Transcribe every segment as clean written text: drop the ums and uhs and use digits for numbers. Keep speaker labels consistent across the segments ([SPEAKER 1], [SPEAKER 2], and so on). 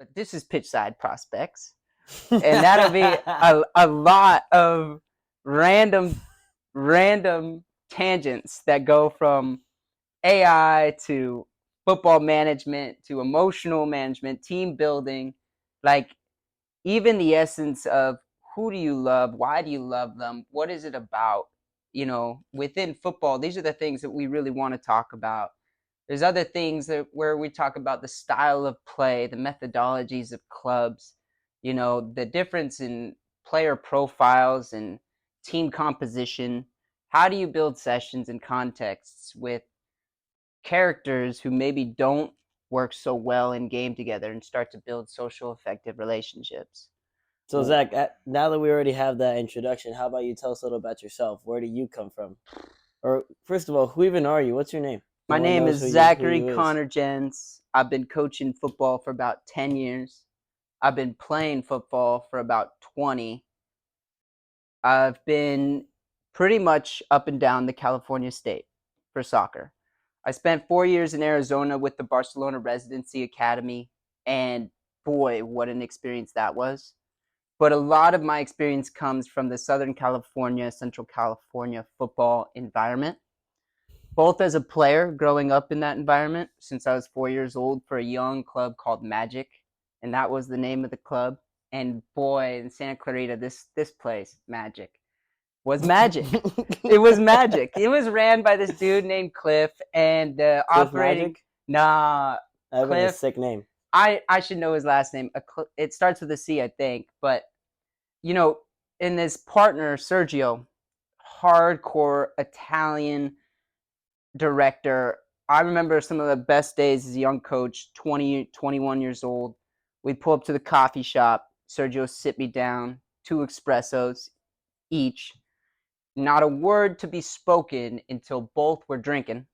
[SPEAKER 1] but this is Pitchside Prospects. And that'll be a lot of random tangents that go from AI to football management to emotional management, team building, like even the essence of who do you love, why do you love them, what is it about, within football. These are the things that we really want to talk about. There's other things where we talk about the style of play, the methodologies of clubs, the difference in player profiles and team composition. How do you build sessions and contexts with characters who maybe don't work so well in game together and start to build social effective relationships?
[SPEAKER 2] So, Zach, now that we already have that introduction, how about you tell us a little about yourself? Where do you come from? Or, first of all, who even are you? What's your name?
[SPEAKER 1] My name is Zachary Connor Jens. I've been coaching football for about 10 years. I've been playing football for about 20. I've been pretty much up and down the California state for soccer. I spent 4 years in Arizona with the Barcelona Residency Academy, and boy, what an experience that was. But a lot of my experience comes from the Southern California, Central California football environment, both as a player growing up in that environment since I was 4 years old for a young club called Magic, and that was the name of the club. And boy, in Santa Clarita, this place, Magic, was magic. It was magic. It was ran by this dude named Cliff, and operating.
[SPEAKER 2] Magic?
[SPEAKER 1] Nah,
[SPEAKER 2] That'd be a sick name.
[SPEAKER 1] I should know his last name. It starts with a C, I think. But in this partner, Sergio, hardcore Italian director. I remember some of the best days as a young coach, 20, 21 years old. We'd pull up to the coffee shop. Sergio sit me down, 2 espressos each. Not a word to be spoken until both were drinking.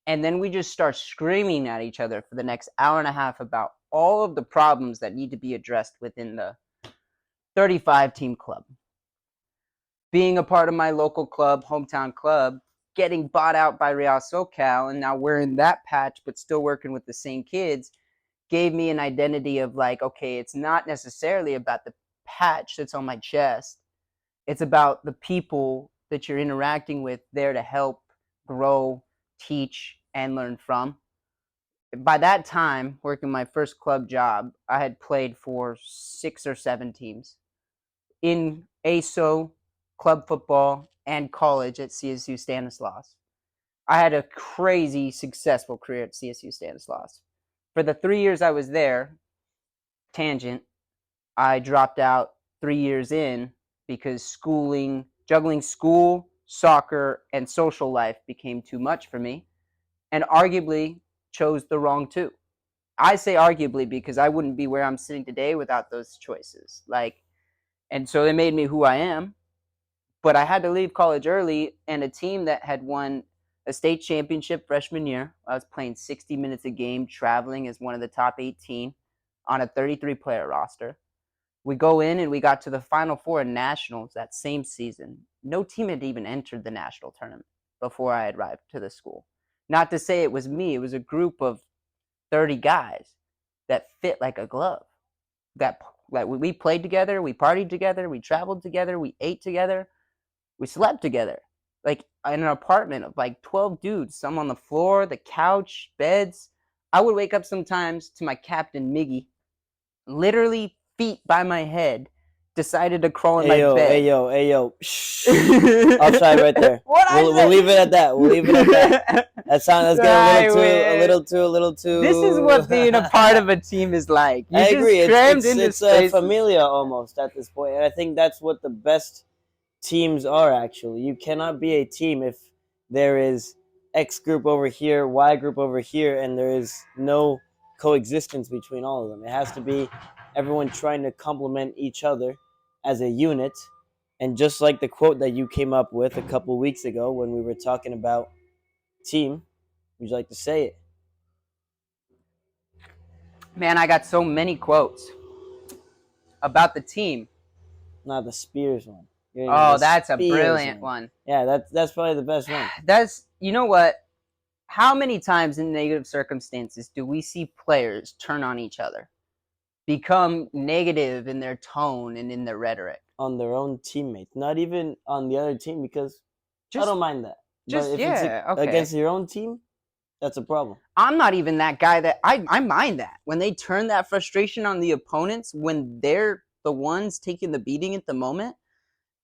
[SPEAKER 1] And then we just start screaming at each other for the next hour and a half about all of the problems that need to be addressed within the 35-team club. Being a part of my local club, hometown club, getting bought out by Real SoCal, and now we're in that patch but still working with the same kids, gave me an identity of like, okay, it's not necessarily about the patch that's on my chest. It's about the people that you're interacting with there to help grow, teach, and learn from. By that time, working my first club job, I had played for 6 or 7 teams in ASO, club football, and college at CSU Stanislaus. I had a crazy successful career at CSU Stanislaus. For the 3 years I was there, tangent, I dropped out 3 years in because juggling school, soccer, and social life became too much for me, and arguably chose the wrong 2. I say arguably because I wouldn't be where I'm sitting today without those choices. And so they made me who I am, but I had to leave college early, and a team that had won a state championship freshman year. I was playing 60 minutes a game, traveling as one of the top 18 on a 33-player roster. We go in and we got to the Final Four in Nationals that same season. No team had even entered the national tournament before I arrived to the school. Not to say it was me. It was a group of 30 guys that fit like a glove. We played together, we partied together, we traveled together, we ate together, we slept together. Like in an apartment of like 12 dudes, some on the floor, the couch, beds. I would wake up sometimes to my captain, Miggy, literally feet by my head, decided to crawl in my bed.
[SPEAKER 2] Hey yo. Shh. I'll try right there. We'll leave it at that. That's getting a little too.
[SPEAKER 1] This is what being a part of a team is like.
[SPEAKER 2] I agree. It's familia almost at this point, and I think that's what the best teams are. Actually, you cannot be a team if there is X group over here, Y group over here, and there is no coexistence between all of them. It has to be everyone trying to complement each other as a unit. And just like the quote that you came up with a couple weeks ago when we were talking about team, would you like to say it?
[SPEAKER 1] Man, I got so many quotes about the team.
[SPEAKER 2] Not the Spears one.
[SPEAKER 1] Oh, that's a brilliant one.
[SPEAKER 2] Yeah, that's probably the best one.
[SPEAKER 1] You know what? How many times in negative circumstances do we see players turn on each other? become negative in their tone and in their rhetoric
[SPEAKER 2] on their own teammates, not even on the other team, because I
[SPEAKER 1] just
[SPEAKER 2] don't mind that. But
[SPEAKER 1] just
[SPEAKER 2] if it's
[SPEAKER 1] yeah, okay.
[SPEAKER 2] against your own team, that's a problem.
[SPEAKER 1] I'm not even that guy that I mind that when they turn that frustration on the opponents when they're the ones taking the beating at the moment.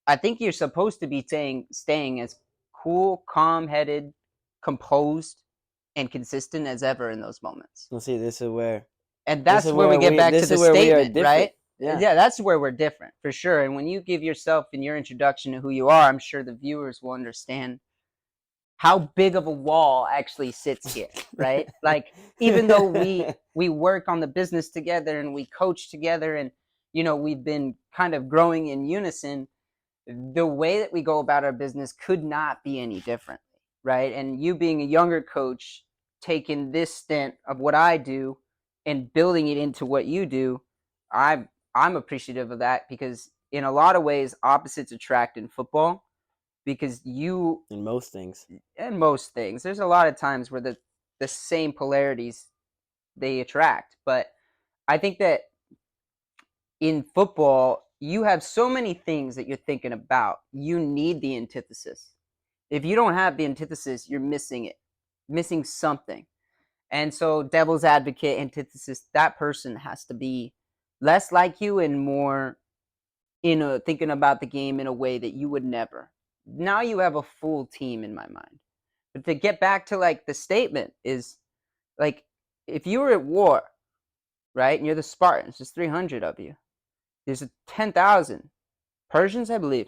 [SPEAKER 1] I think you're supposed to be staying as cool, calm-headed, composed, and consistent as ever in those moments.
[SPEAKER 2] Let's see.
[SPEAKER 1] And that's where we get back to
[SPEAKER 2] This
[SPEAKER 1] the
[SPEAKER 2] is where we are
[SPEAKER 1] statement,
[SPEAKER 2] different.
[SPEAKER 1] right?
[SPEAKER 2] Yeah.
[SPEAKER 1] Yeah, that's where we're different for sure. And when you give yourself in your introduction to who you are, I'm sure the viewers will understand how big of a wall actually sits here, right? Like even though we work on the business together and we coach together and we've been kind of growing in unison, the way that we go about our business could not be any different, right? And you being a younger coach, taking this stint of what I do and building it into what you do, I'm appreciative of that because in a lot of ways opposites attract in football because you
[SPEAKER 2] in most things.
[SPEAKER 1] in most things there's a lot of times where the same polarities they attract, but I think that in football you have so many things that you're thinking about. You need the antithesis. If you don't have the antithesis, you're missing it, missing something. And so devil's advocate, antithesis, that person has to be less like you and more thinking about the game in a way that you would never. Now you have a full team in my mind. But to get back to like the statement is like if you were at war, right, and you're the Spartans, there's 300 of you. There's 10,000 Persians, I believe,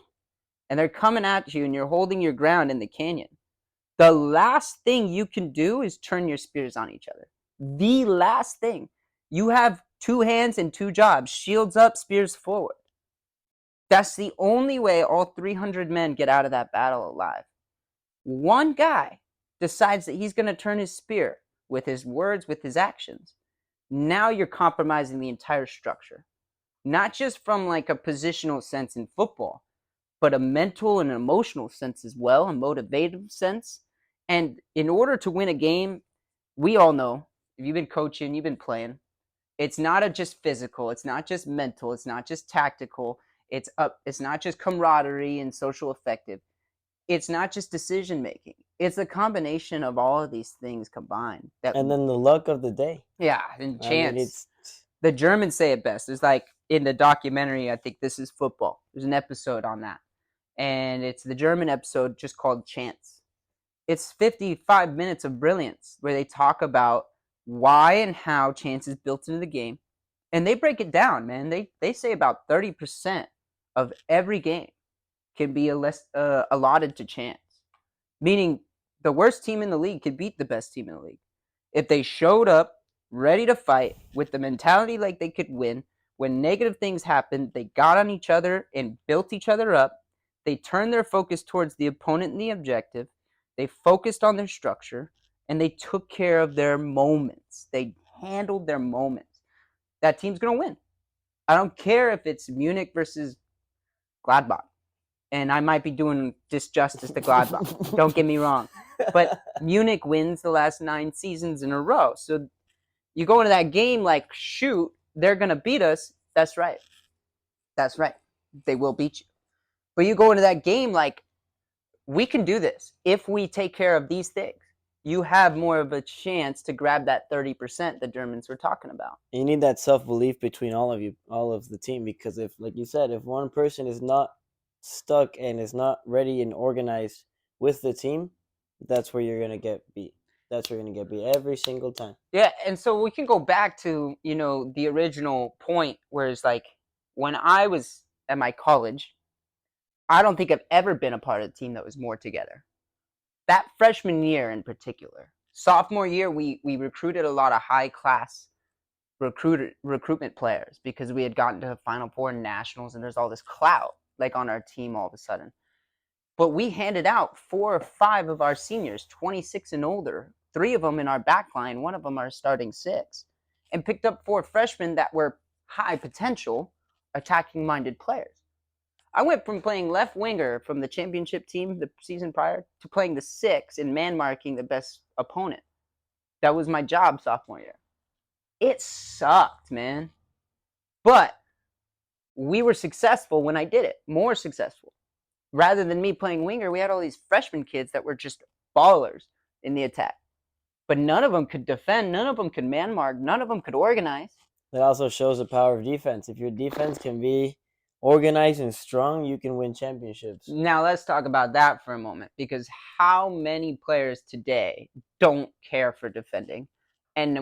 [SPEAKER 1] and they're coming at you and you're holding your ground in the canyon. The last thing you can do is turn your spears on each other. The last thing. You have two hands and two jobs, shields up, spears forward. That's the only way all 300 men get out of that battle alive. One guy decides that he's going to turn his spear with his words, with his actions. Now you're compromising the entire structure. Not just from like a positional sense in football, but a mental and emotional sense as well, a motivative sense. And in order to win a game, we all know, if you've been coaching, you've been playing, it's not just physical, it's not just mental, it's not just tactical, it's not just camaraderie and social effective. It's not just decision making. It's a combination of all of these things combined.
[SPEAKER 2] And then the luck of the day.
[SPEAKER 1] Yeah, and chance.
[SPEAKER 2] I mean, it's
[SPEAKER 1] the Germans say it best. It's like in the documentary, I think This Is Football. There's an episode on that. And it's the German episode just called Chance. It's 55 minutes of brilliance where they talk about why and how chance is built into the game. And they break it down, man. They say about 30% of every game can be allotted to chance. Meaning the worst team in the league could beat the best team in the league. If they showed up ready to fight with the mentality like they could win, when negative things happened, they got on each other and built each other up. They turned their focus towards the opponent and the objective. They focused on their structure and they took care of their moments. They handled their moments. That team's going to win. I don't care if it's Munich versus Gladbach. And I might be doing disjustice to Gladbach. Don't get me wrong. But Munich wins the last 9 seasons in a row. So you go into that game like, shoot, they're going to beat us. That's right. That's right. They will beat you. But you go into that game like, we can do this. If we take care of these things, you have more of a chance to grab that 30% the Germans were talking about.
[SPEAKER 2] You need that self-belief between all of you, all of the team, because if, like you said, if one person is not stuck and is not ready and organized with the team, that's where you're going to get beat. That's where you're going to get beat every single time.
[SPEAKER 1] Yeah, and so we can go back to, the original point where it's like when I was at my college, I don't think I've ever been a part of a team that was more together. That freshman year in particular. Sophomore year, we recruited a lot of high-class recruitment players because we had gotten to Final Four nationals and there's all this clout like on our team all of a sudden. But we handed out 4 or 5 of our seniors, 26 and older, 3 of them in our back line, 1 of them our starting 6, and picked up 4 freshmen that were high potential attacking-minded players. I went from playing left winger from the championship team the season prior to playing the 6 and man marking the best opponent. That was my job sophomore year. It sucked, man. But we were successful when I did it, more successful. Rather than me playing winger, we had all these freshman kids that were just ballers in the attack. But none of them could defend. None of them could man mark. None of them could organize.
[SPEAKER 2] That also shows the power of defense. If your defense can be organized and strong, you can win championships.
[SPEAKER 1] Now let's talk about that for a moment, because how many players today don't care for defending? And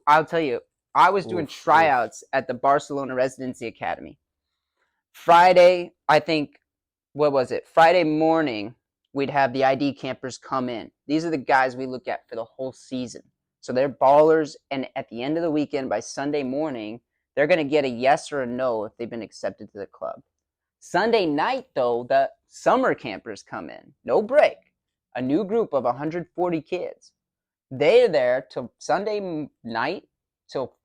[SPEAKER 1] I'll tell you, I was doing tryouts at the Barcelona Residency Academy. Friday, I think, what was it? Friday morning, we'd have the ID campers come in. These are the guys we look at for the whole season. So they're ballers, and at the end of the weekend, by Sunday morning, they're going to get a yes or a no if they've been accepted to the club. Sunday night, though, the summer campers come in. No break. A new group of 140 kids. They're there till Sunday night till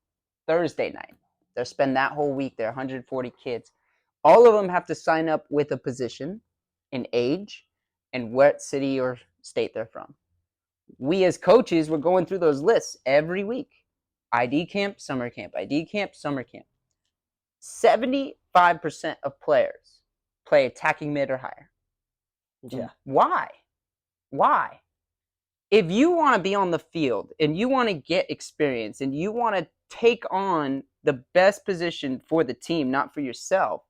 [SPEAKER 1] Thursday night. They'll spend that whole week there, 140 kids. All of them have to sign up with a position, an age, and what city or state they're from. We as coaches were going through those lists every week. ID camp, summer camp, ID camp, summer camp. 75% of players play attacking mid or higher.
[SPEAKER 2] Yeah.
[SPEAKER 1] Why? If you want to be on the field and you want to get experience and you want to take on the best position for the team, not for yourself,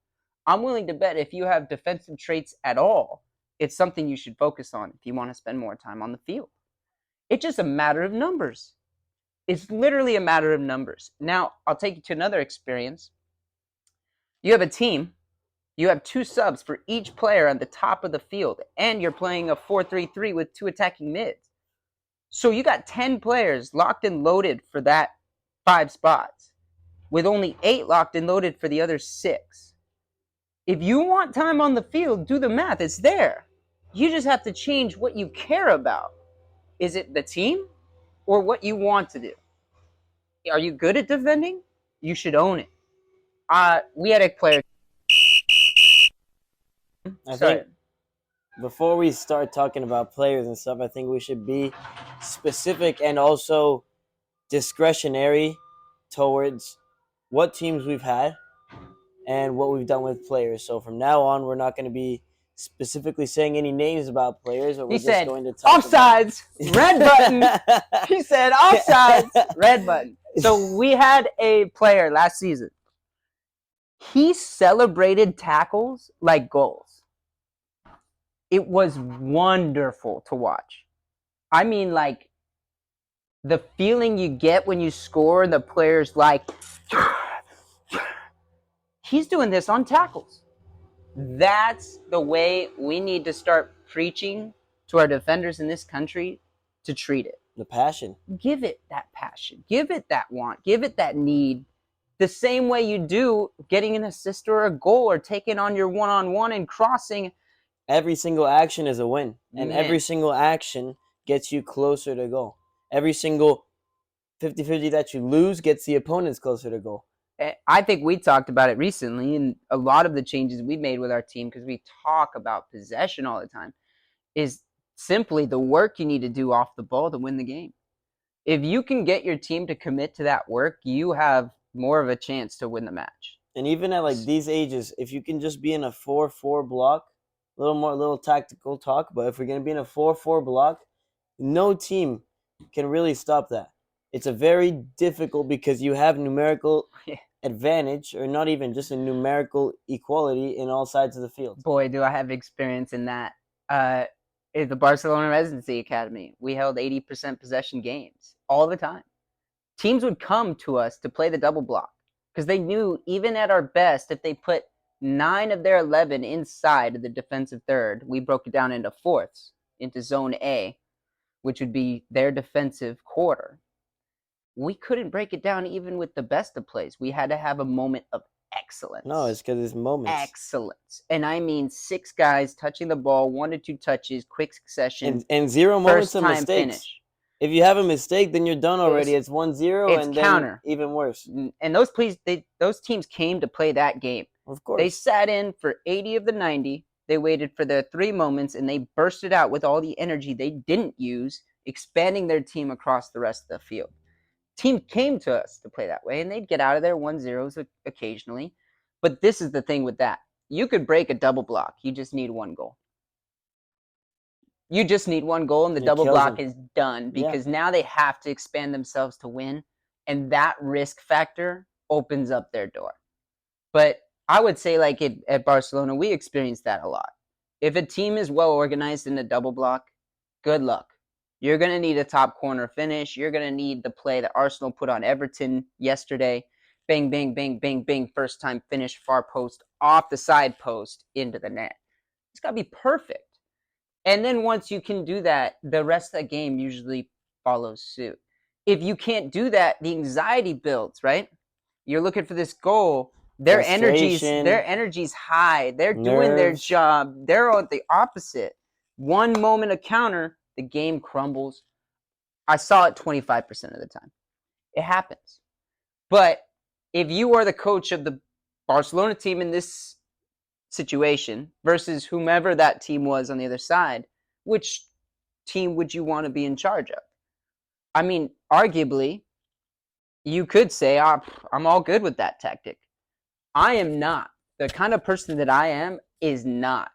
[SPEAKER 1] I'm willing to bet if you have defensive traits at all, it's something you should focus on if you want to spend more time on the field. It's just a matter of numbers. It's literally a matter of numbers. Now, I'll take you to another experience. You have a team. You have 2 subs for each player on the top of the field, and you're playing a 4-3-3 with 2 attacking mids. So you got 10 players locked and loaded for that 5 spots, with only 8 locked and loaded for the other 6. If you want time on the field, do the math. It's there. You just have to change what you care about. Is it the team or what you want to do? Are you good at defending? You should own it. We had a player.
[SPEAKER 2] I think before we start talking about players and stuff, I think we should be specific and also discretionary towards what teams we've had and what we've done with players. So from now on, we're not going to be specifically saying any names about players, but we're just going to talk
[SPEAKER 1] offsides, red button. He said offsides, red button. So we had a player last season. He celebrated tackles like goals. It was wonderful to watch. I mean, like, the feeling you get when you score, the player's like, he's doing this on tackles. That's the way we need to start preaching to our defenders in this country to treat it.
[SPEAKER 2] The passion.
[SPEAKER 1] Give it that passion. Give it that want. Give it that need. The same way you do getting an assist or a goal or taking on your one-on-one and crossing.
[SPEAKER 2] Every single action is a win. And every single action gets you closer to goal. Every single 50-50 that you lose gets the opponents closer to goal.
[SPEAKER 1] I think we talked about it recently, and a lot of the changes we made with our team, because we talk about possession all the time, is simply the work you need to do off the ball to win the game. If you can get your team to commit to that work, you have more of a chance to win the match.
[SPEAKER 2] And even at like these ages, if you can just be in a 4-4 block, a little tactical talk, but if we're going to be in a 4-4 block, no team can really stop that. It's a very difficult because you have numerical advantage, or not even just a numerical equality in all sides of the field.
[SPEAKER 1] Boy, do I have experience in that. At the Barcelona Residency Academy, we held 80% possession games all the time. Teams would come to us to play the double block because they knew even at our best, if they put 9 of their 11 inside of the defensive third, we broke it down into fourths, into zone A, which would be their defensive quarter. We couldn't break it down even with the best of plays. We had to have a moment of excellence.
[SPEAKER 2] No, it's because it's moments.
[SPEAKER 1] Excellence. And I mean 6 guys touching the ball, 1 to 2 touches, quick succession.
[SPEAKER 2] And 0 moments of mistakes.
[SPEAKER 1] Finish.
[SPEAKER 2] If you have a mistake, then you're done already. It's 1-0 and
[SPEAKER 1] counter.
[SPEAKER 2] Then even worse.
[SPEAKER 1] And those teams came to play that game.
[SPEAKER 2] Of course.
[SPEAKER 1] They sat in for 80 of the 90. They waited for their 3 moments, and they bursted out with all the energy they didn't use, expanding their team across the rest of the field. Team came to us to play that way, and they'd get out of there 1-0s occasionally. But this is the thing with that. You could break a double block. You just need one goal. You just need one goal, and the
[SPEAKER 2] It
[SPEAKER 1] double
[SPEAKER 2] kills
[SPEAKER 1] block
[SPEAKER 2] them.
[SPEAKER 1] is done
[SPEAKER 2] Yeah.
[SPEAKER 1] because now they have to expand themselves to win, and that risk factor opens up their door. But I would say, like at Barcelona, we experienced that a lot. If a team is well organized in a double block, good luck. You're going to need a top corner finish. You're going to need the play that Arsenal put on Everton yesterday. Bang, bang, bang, bang, bang. First time finish, far post, off the side post, into the net. It's got to be perfect. And then once you can do that, the rest of the game usually follows suit. If you can't do that, the anxiety builds, right? You're looking for this goal. Their energy's high. They're doing their
[SPEAKER 2] nerves.
[SPEAKER 1] job. They're on the opposite. One moment of counter, the game crumbles. I saw it 25% of the time. It happens. But if you are the coach of the Barcelona team in this situation versus whomever that team was on the other side, which team would you want to be in charge of? I mean, arguably, you could say, I'm all good with that tactic. I am not. The kind of person that I am is not.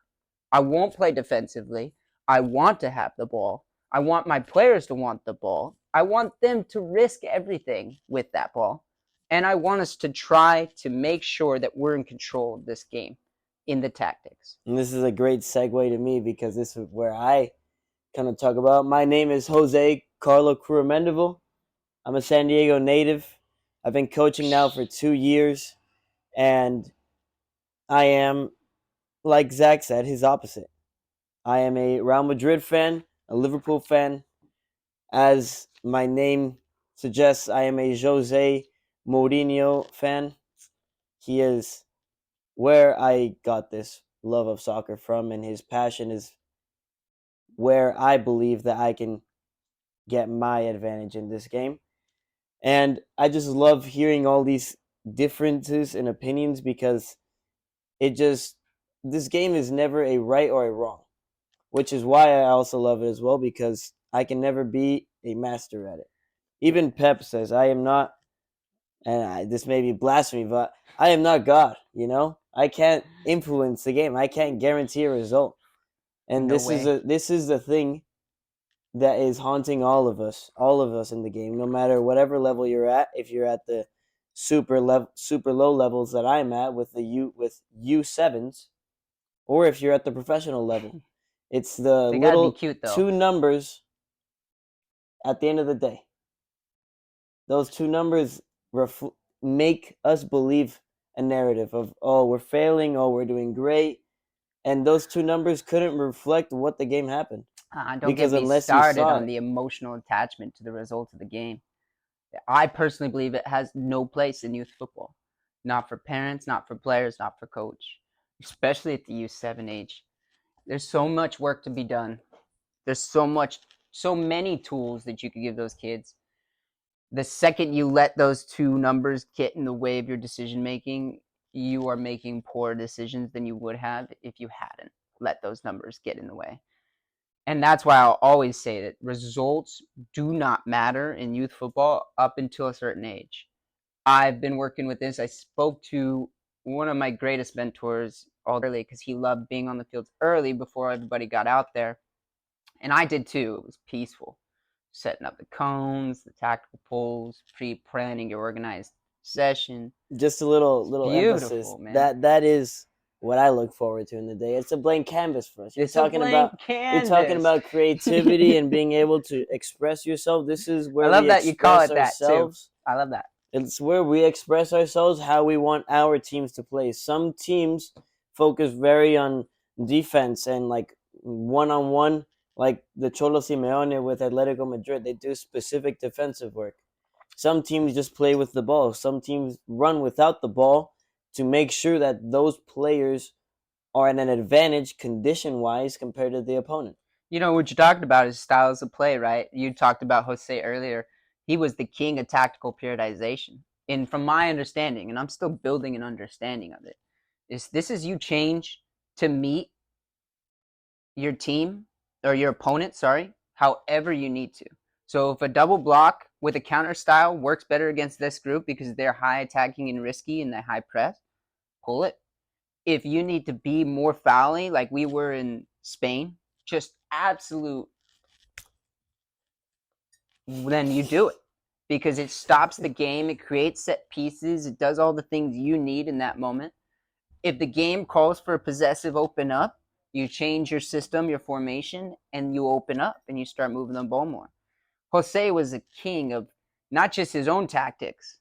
[SPEAKER 1] I won't play defensively. I want to have the ball. I want my players to want the ball. I want them to risk everything with that ball. And I want us to try to make sure that we're in control of this game in the tactics.
[SPEAKER 2] And this is a great segue to me because this is where I kind of talk about. My name is Jose Carlo Cruz-Mendevil. I'm a San Diego native. I've been coaching now for 2 years, and I am, like Zach said, his opposite. I am a Real Madrid fan, a Liverpool fan. As my name suggests, I am a Jose Mourinho fan. He is where I got this love of soccer from, and his passion is where I believe that I can get my advantage in this game. And I just love hearing all these differences and opinions because this game is never a right or a wrong, which is why I also love it as well because I can never be a master at it. Even Pep says, I am not, and this may be blasphemy, but I am not God, you know? I can't influence the game. I can't guarantee a result. And
[SPEAKER 1] No
[SPEAKER 2] this is the thing that is haunting all of us in the game, no matter whatever level you're at. If you're at the super low levels that I'm at with U7s, or if you're at the professional level, it's the
[SPEAKER 1] They gotta be
[SPEAKER 2] little
[SPEAKER 1] cute, though.
[SPEAKER 2] two numbers at the end of the day. Those two numbers make us believe a narrative of, oh, we're failing, oh, we're doing great, and those two numbers couldn't reflect what the game happened.
[SPEAKER 1] Don't get me started on the emotional attachment to the result of the game. I personally believe it has no place in youth football. Not for parents, not for players, not for coach. Especially at the U7 age. There's so much work to be done. There's so many tools that you could give those kids. The second you let those two numbers get in the way of your decision making, you are making poorer decisions than you would have if you hadn't let those numbers get in the way. And that's why I'll always say that results do not matter in youth football up until a certain age. I've been working with this. I spoke to one of my greatest mentors early because he loved being on the fields early before everybody got out there. And I did too. It was peaceful. Setting up the cones, the tactical pulls, pre-planning your organized session.
[SPEAKER 2] Just a little emphasis.
[SPEAKER 1] Man.
[SPEAKER 2] That is what I look forward to in the day. It's a blank canvas for us.
[SPEAKER 1] You're talking
[SPEAKER 2] about creativity and being able to express yourself. This is where
[SPEAKER 1] I love
[SPEAKER 2] we
[SPEAKER 1] that you call it
[SPEAKER 2] express
[SPEAKER 1] that too.
[SPEAKER 2] ourselves.
[SPEAKER 1] I love that.
[SPEAKER 2] It's where we express ourselves, how we want our teams to play. Some teams focus very on defense and like one-on-one, like the Cholo Simeone with Atletico Madrid. They do specific defensive work. Some teams just play with the ball. Some teams run without the ball to make sure that those players are at an advantage condition-wise compared to the opponent.
[SPEAKER 1] You know, what you talked about is styles of play, right? You talked about Jose earlier. He was the king of tactical periodization. And from my understanding, and I'm still building an understanding of it, this is you change to meet your team or your opponent, however you need to. So if a double block with a counter style works better against this group because they're high attacking and risky and they high press, pull it. If you need to be more fouling like we were in Spain, just absolute, then you do it because it stops the game. It creates set pieces. It does all the things you need in that moment. If the game calls for a possessive open up, you change your system, your formation, and you open up and you start moving the ball more. Jose was a king of not just his own tactics,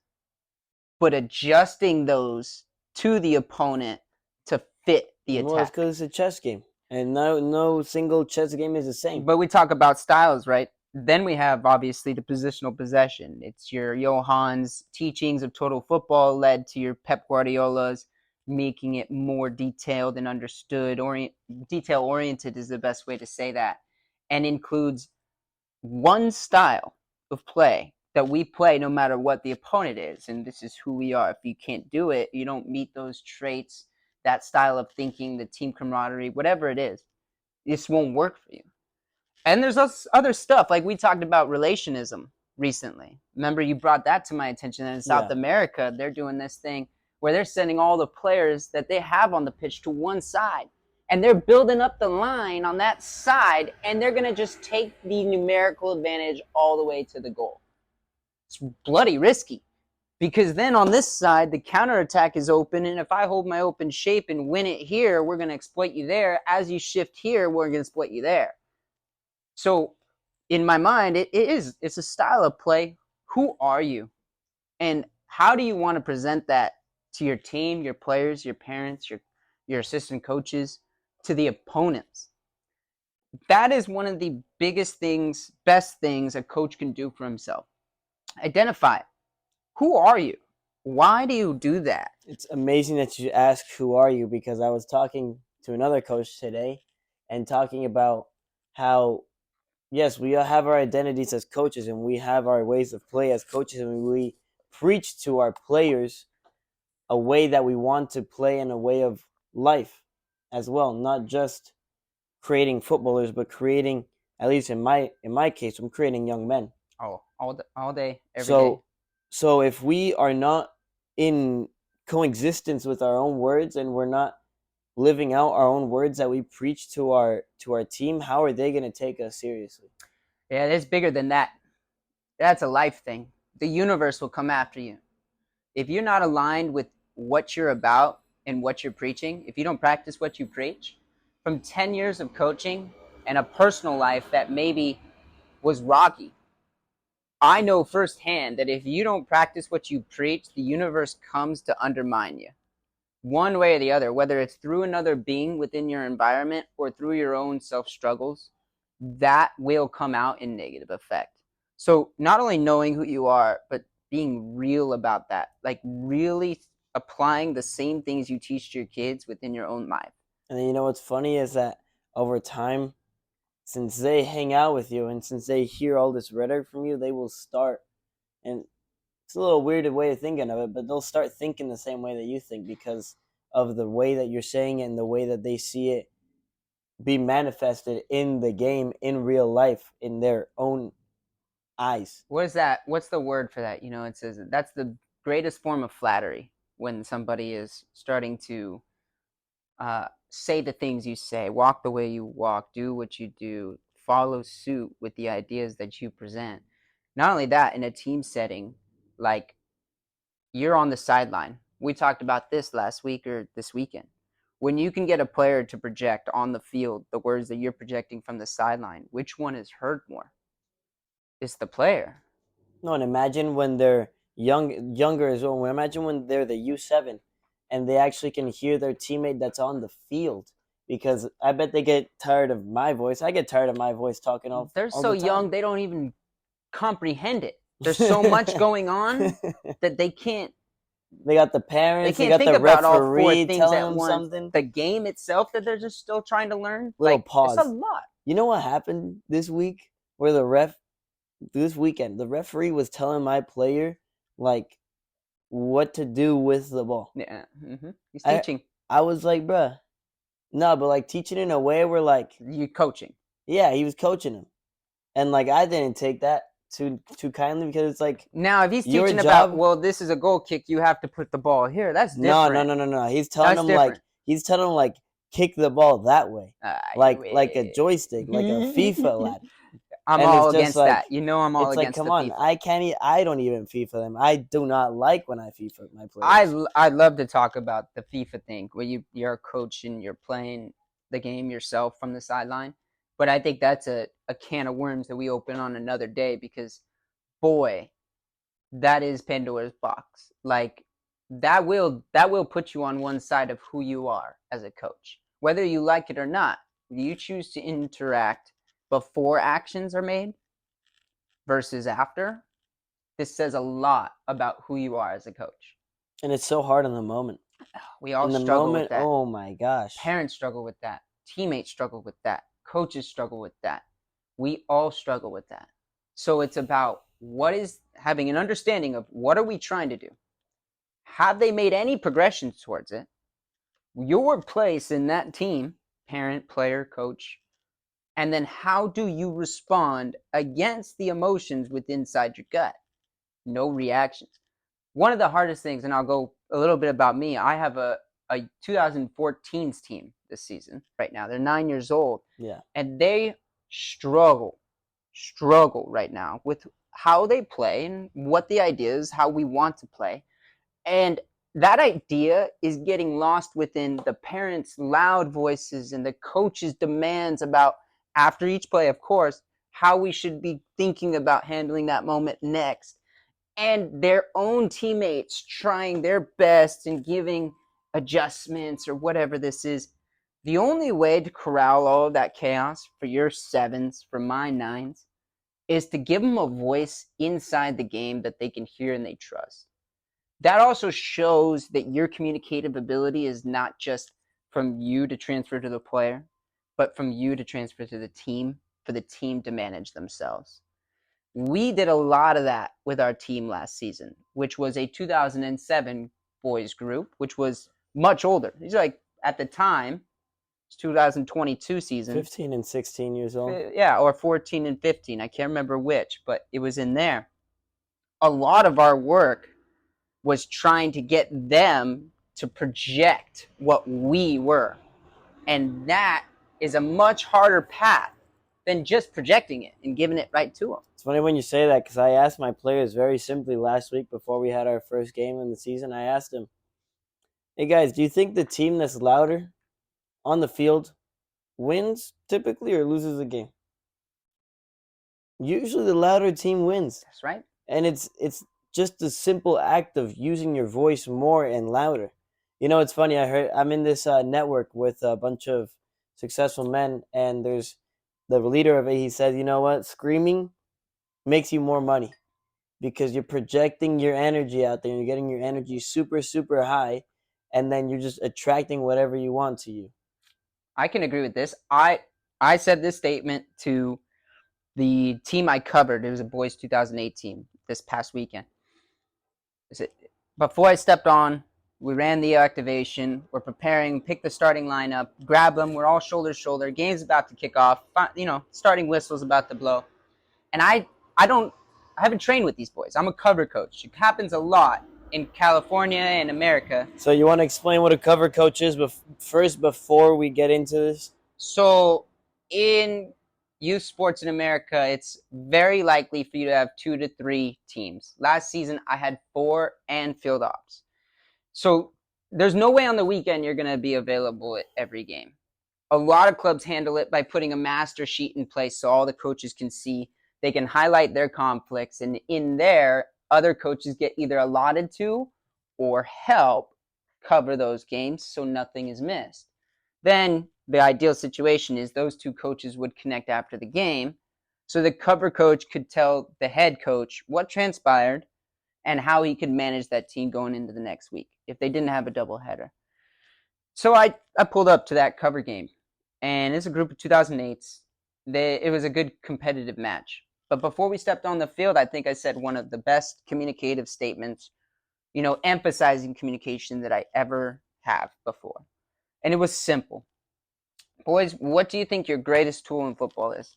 [SPEAKER 1] but adjusting those to the opponent to fit the attack.
[SPEAKER 2] Well, it's because it's a chess game, and no single chess game is the same.
[SPEAKER 1] But we talk about styles, right? Then we have obviously the positional possession. It's your Johann's teachings of total football led to your Pep Guardiola's making it more detailed and understood. Detail oriented is the best way to say that, and includes one style of play that we play no matter what the opponent is, and this is who we are. If you can't do it, you don't meet those traits, that style of thinking, the team camaraderie, whatever it is, this won't work for you. And there's other stuff, like we talked about relationism recently. Remember, you brought that to my attention. And in South America, they're doing this thing where they're sending all the players that they have on the pitch to one side. And they're building up the line on that side, and they're going to just take the numerical advantage all the way to the goal. It's bloody risky because then on this side, the counterattack is open. And if I hold my open shape and win it here, we're going to exploit you there. As you shift here, we're going to exploit you there. So in my mind, it's a style of play. Who are you? And how do you want to present that to your team, your players, your parents, your assistant coaches, to the opponents? That is one of the biggest things, best things a coach can do for himself. Identify it. Who are you? Why do you do that?
[SPEAKER 2] It's amazing that you ask who are you, because I was talking to another coach today and talking about how, yes, we have our identities as coaches and we have our ways of play as coaches, and we preach to our players a way that we want to play and a way of life as well, not just creating footballers, but creating, at least in my case, I'm creating young men.
[SPEAKER 1] Oh, all day, every day.
[SPEAKER 2] So if we are not in coexistence with our own words and we're not living out our own words that we preach to our team, how are they going to take us seriously?
[SPEAKER 1] Yeah, it's bigger than that. That's a life thing. The universe will come after you. If you're not aligned with what you're about and what you're preaching, if you don't practice what you preach, from 10 years of coaching and a personal life that maybe was rocky, I know firsthand that if you don't practice what you preach, the universe comes to undermine you. One way or the other, whether it's through another being within your environment or through your own self-struggles, that will come out in negative effect. So not only knowing who you are, but being real about that, like really applying the same things you teach to your kids within your own life.
[SPEAKER 2] And then, you know what's funny is that over time, since they hang out with you and since they hear all this rhetoric from you, they will start, and it's a little weird way of thinking of it, but they'll start thinking the same way that you think because of the way that you're saying it and the way that they see it be manifested in the game, in real life, in their own eyes.
[SPEAKER 1] What is that? What's the word for that? You know, it says that's the greatest form of flattery, when somebody is starting to say the things you say, walk the way you walk, do what you do, follow suit with the ideas that you present. Not only that, in a team setting, like you're on the sideline. We talked about this last week or this weekend. When you can get a player to project on the field the words that you're projecting from the sideline, which one is heard more? It's the player.
[SPEAKER 2] No, and imagine when they're younger as well. Imagine when they're the U7 and they actually can hear their teammate that's on the field, because I bet they get tired of my voice. I get tired of my voice talking all.
[SPEAKER 1] They're so young, they don't even comprehend it. There's so much going on that they can't.
[SPEAKER 2] They got the parents.
[SPEAKER 1] They can't
[SPEAKER 2] got
[SPEAKER 1] think
[SPEAKER 2] the
[SPEAKER 1] about all four
[SPEAKER 2] referee
[SPEAKER 1] things
[SPEAKER 2] telling
[SPEAKER 1] at
[SPEAKER 2] them
[SPEAKER 1] once.
[SPEAKER 2] something.
[SPEAKER 1] The game itself that they're just still trying to learn.
[SPEAKER 2] Little
[SPEAKER 1] like,
[SPEAKER 2] pause.
[SPEAKER 1] It's a lot.
[SPEAKER 2] You know what happened this week? Where this weekend, the referee was telling my player like what to do with the ball.
[SPEAKER 1] Yeah, he's teaching.
[SPEAKER 2] I was like, bruh, no, but like teaching in a way where like
[SPEAKER 1] you coaching.
[SPEAKER 2] Yeah, he was coaching him, and like I didn't take that too kindly, because it's like,
[SPEAKER 1] now if he's
[SPEAKER 2] your
[SPEAKER 1] teaching
[SPEAKER 2] job,
[SPEAKER 1] about, well, this is a goal kick, you have to put the ball here. That's
[SPEAKER 2] no,
[SPEAKER 1] different.
[SPEAKER 2] no. He's telling
[SPEAKER 1] That's
[SPEAKER 2] them like
[SPEAKER 1] different.
[SPEAKER 2] kick the ball that way, like a joystick, like a FIFA lad.
[SPEAKER 1] I'm
[SPEAKER 2] And
[SPEAKER 1] all
[SPEAKER 2] it's just
[SPEAKER 1] against
[SPEAKER 2] like,
[SPEAKER 1] that. You know, I'm all
[SPEAKER 2] it's like,
[SPEAKER 1] against
[SPEAKER 2] come
[SPEAKER 1] the
[SPEAKER 2] on,
[SPEAKER 1] FIFA.
[SPEAKER 2] I don't even FIFA them. I do not like when I FIFA my players.
[SPEAKER 1] I'd love to talk about the FIFA thing where you're a coach and you're playing the game yourself from the sideline. But I think that's a can of worms that we open on another day, because boy, that is Pandora's box. Like that will put you on one side of who you are as a coach. Whether you like it or not, you choose to interact before actions are made versus after. This says a lot about who you are as a coach.
[SPEAKER 2] And it's so hard in the moment.
[SPEAKER 1] We all
[SPEAKER 2] In the
[SPEAKER 1] struggle with
[SPEAKER 2] moment,
[SPEAKER 1] that.
[SPEAKER 2] oh my gosh.
[SPEAKER 1] Parents struggle with that. Teammates struggle with that. Coaches struggle with that. We all struggle with that. So it's about what is having an understanding of what are we trying to do? Have they made any progressions towards it? Your place in that team, parent, player, coach, and then how do you respond against the emotions within inside your gut? No reactions. One of the hardest things, and I'll go a little bit about me. I have a 2014's team this season right now. They're 9 years old.
[SPEAKER 2] Yeah.
[SPEAKER 1] And they struggle right now with how they play and what the idea is, how we want to play. And that idea is getting lost within the parents' loud voices and the coach's demands about, after each play, of course, how we should be thinking about handling that moment next. And their own teammates trying their best and giving adjustments or whatever this is. The only way to corral all of that chaos for your sevens, for my nines, is to give them a voice inside the game that they can hear and they trust. That also shows that your communicative ability is not just from you to transfer to the player, but from you to transfer to the team, for the team to manage themselves. We did a lot of that with our team last season, which was a 2007 boys group, which was much older. These are like, at the time, it's 2022 season.
[SPEAKER 2] 15 and 16 years old.
[SPEAKER 1] Yeah, or 14 and 15. I can't remember which, but it was in there. A lot of our work was trying to get them to project what we were. And that is a much harder path than just projecting it and giving it right to them.
[SPEAKER 2] It's funny when you say that, because I asked my players very simply last week before we had our first game in the season. I asked them, hey guys, do you think the team that's louder on the field wins typically or loses a game? Usually the louder team wins.
[SPEAKER 1] That's right.
[SPEAKER 2] And it's just a simple act of using your voice more and louder. You know, it's funny. I'm in this network with a bunch of successful men, and there's the leader of it. He said, you know what? Screaming makes you more money because you're projecting your energy out there. And you're getting your energy super, super high, and then you're just attracting whatever you want to you.
[SPEAKER 1] I can agree with this. I said this statement to the team I covered. It was a boys 2008 team this past weekend. Before I stepped on, we ran the activation. We're preparing, pick the starting lineup, grab them. We're all shoulder to shoulder. Game's about to kick off. You know, starting whistle's about to blow. And I haven't trained with these boys. I'm a cover coach. It happens a lot in California and America.
[SPEAKER 2] So you want to explain what a cover coach is first before we get into this?
[SPEAKER 1] So in youth sports in America, it's very likely for you to have 2 to 3 teams. Last season, I had 4 and field ops. So there's no way on the weekend you're going to be available at every game. A lot of clubs handle it by putting a master sheet in place so all the coaches can see. They can highlight their conflicts, and in there, other coaches get either allotted to or help cover those games so nothing is missed. Then the ideal situation is those 2 coaches would connect after the game, so the cover coach could tell the head coach what transpired and how he could manage that team going into the next week if they didn't have a doubleheader. So I pulled up to that cover game, and it's a group of 2008s. It was a good competitive match. But before we stepped on the field, I think I said one of the best communicative statements, emphasizing communication that I ever have before. And it was simple. Boys, what do you think your greatest tool in football is?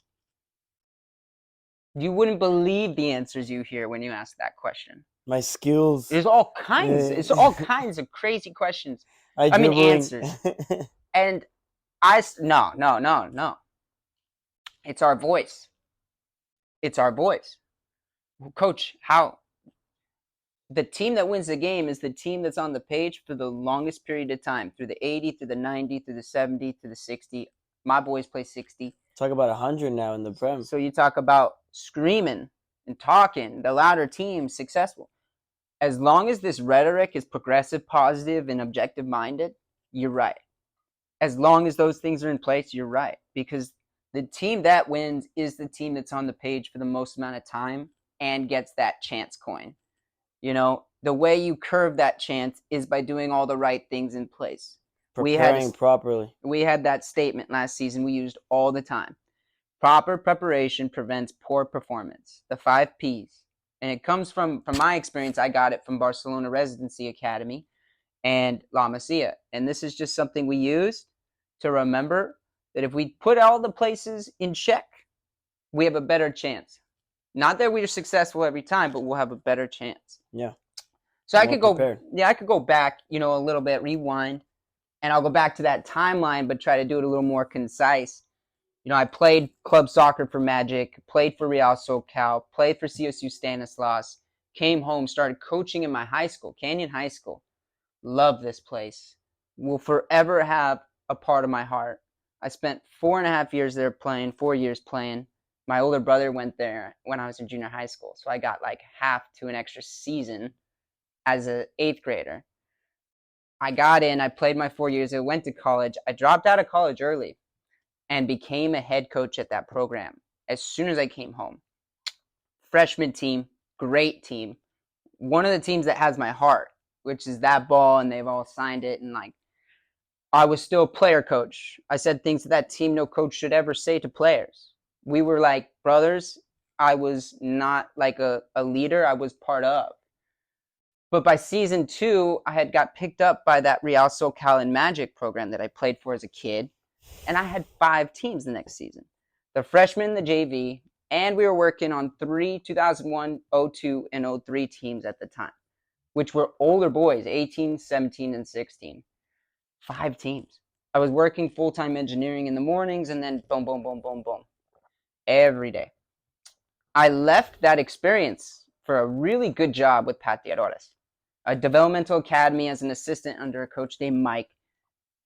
[SPEAKER 1] You wouldn't believe the answers you hear when you ask that question.
[SPEAKER 2] My skills.
[SPEAKER 1] There's all kinds. It's all kinds of crazy questions.
[SPEAKER 2] I mean
[SPEAKER 1] answers. And no. It's our voice. It's our voice. Coach, how? The team that wins the game is the team that's on the page for the longest period of time, through the 80, through the 90, through the 70, through the 60. My boys play 60.
[SPEAKER 2] Talk about 100 now in the Prem.
[SPEAKER 1] So you talk about screaming and talking, the louder team successful. As long as this rhetoric is progressive, positive, and objective-minded, you're right. As long as those things are in place, you're right. Because the team that wins is the team that's on the page for the most amount of time and gets that chance coin. You know, the way you curve that chance is by doing all the right things in place.
[SPEAKER 2] Preparing properly.
[SPEAKER 1] We had that statement last season we used all the time. Proper preparation prevents poor performance. The 5 Ps. And it comes from my experience. I got it from Barcelona Residency Academy and La Masia. And this is just something we used to remember that if we put all the places in check, we have a better chance. Not that we're successful every time, but we'll have a better chance.
[SPEAKER 2] Yeah.
[SPEAKER 1] So I could go back, a little bit, rewind, and I'll go back to that timeline, but try to do it a little more concise. I played club soccer for Magic, played for Real SoCal, played for CSU Stanislaus, came home, started coaching in my high school, Canyon High School. Love this place. Will forever have a part of my heart. I spent 4.5 years there playing, 4 years playing. My older brother went there when I was in junior high school, so I got like half to an extra season as an 8th grader. I got in, I played my 4 years, I went to college. I dropped out of college early and became a head coach at that program as soon as I came home. Freshman team, great team. One of the teams that has my heart, which is that ball, and they've all signed it. And I was still a player coach. I said things to that team no coach should ever say to players. We were like brothers. I was not like a leader. I was part of. But by season 2, I had got picked up by that Real SoCal and Magic program that I played for as a kid. And I had 5 teams the next season. The freshman, the JV, and we were working on 3 2001, 02, and 03 teams at the time, which were older boys, 18, 17, and 16. 5 teams. I was working full-time engineering in the mornings and then boom, boom, boom, boom, boom. Every day. I left that experience for a really good job with Pateadores, a developmental academy as an assistant under a coach named Mike.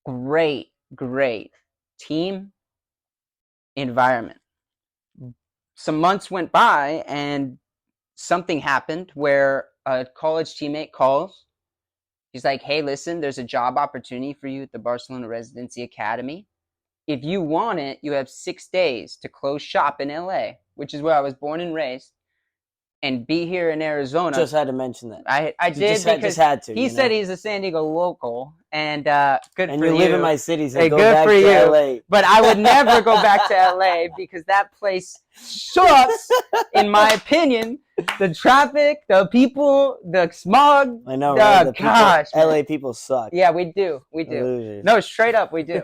[SPEAKER 1] Great team, environment. Some months went by and something happened where a college teammate calls. He's like, hey, listen, there's a job opportunity for you at the Barcelona Residency Academy. If you want it, you have 6 days to close shop in LA, which is where I was born and raised, and be here in Arizona.
[SPEAKER 2] Just had to mention that.
[SPEAKER 1] I did because
[SPEAKER 2] had to,
[SPEAKER 1] he said he's a San Diego local, and good for you.
[SPEAKER 2] And you live in my city, so
[SPEAKER 1] hey,
[SPEAKER 2] go
[SPEAKER 1] good
[SPEAKER 2] back
[SPEAKER 1] for
[SPEAKER 2] to
[SPEAKER 1] you.
[SPEAKER 2] LA.
[SPEAKER 1] But I would never go back to LA because that place sucks, in my opinion. The traffic, the people, the smog.
[SPEAKER 2] I know, right?
[SPEAKER 1] Gosh,
[SPEAKER 2] LA people suck.
[SPEAKER 1] Yeah, we do.
[SPEAKER 2] Losers.
[SPEAKER 1] No, straight up, we do.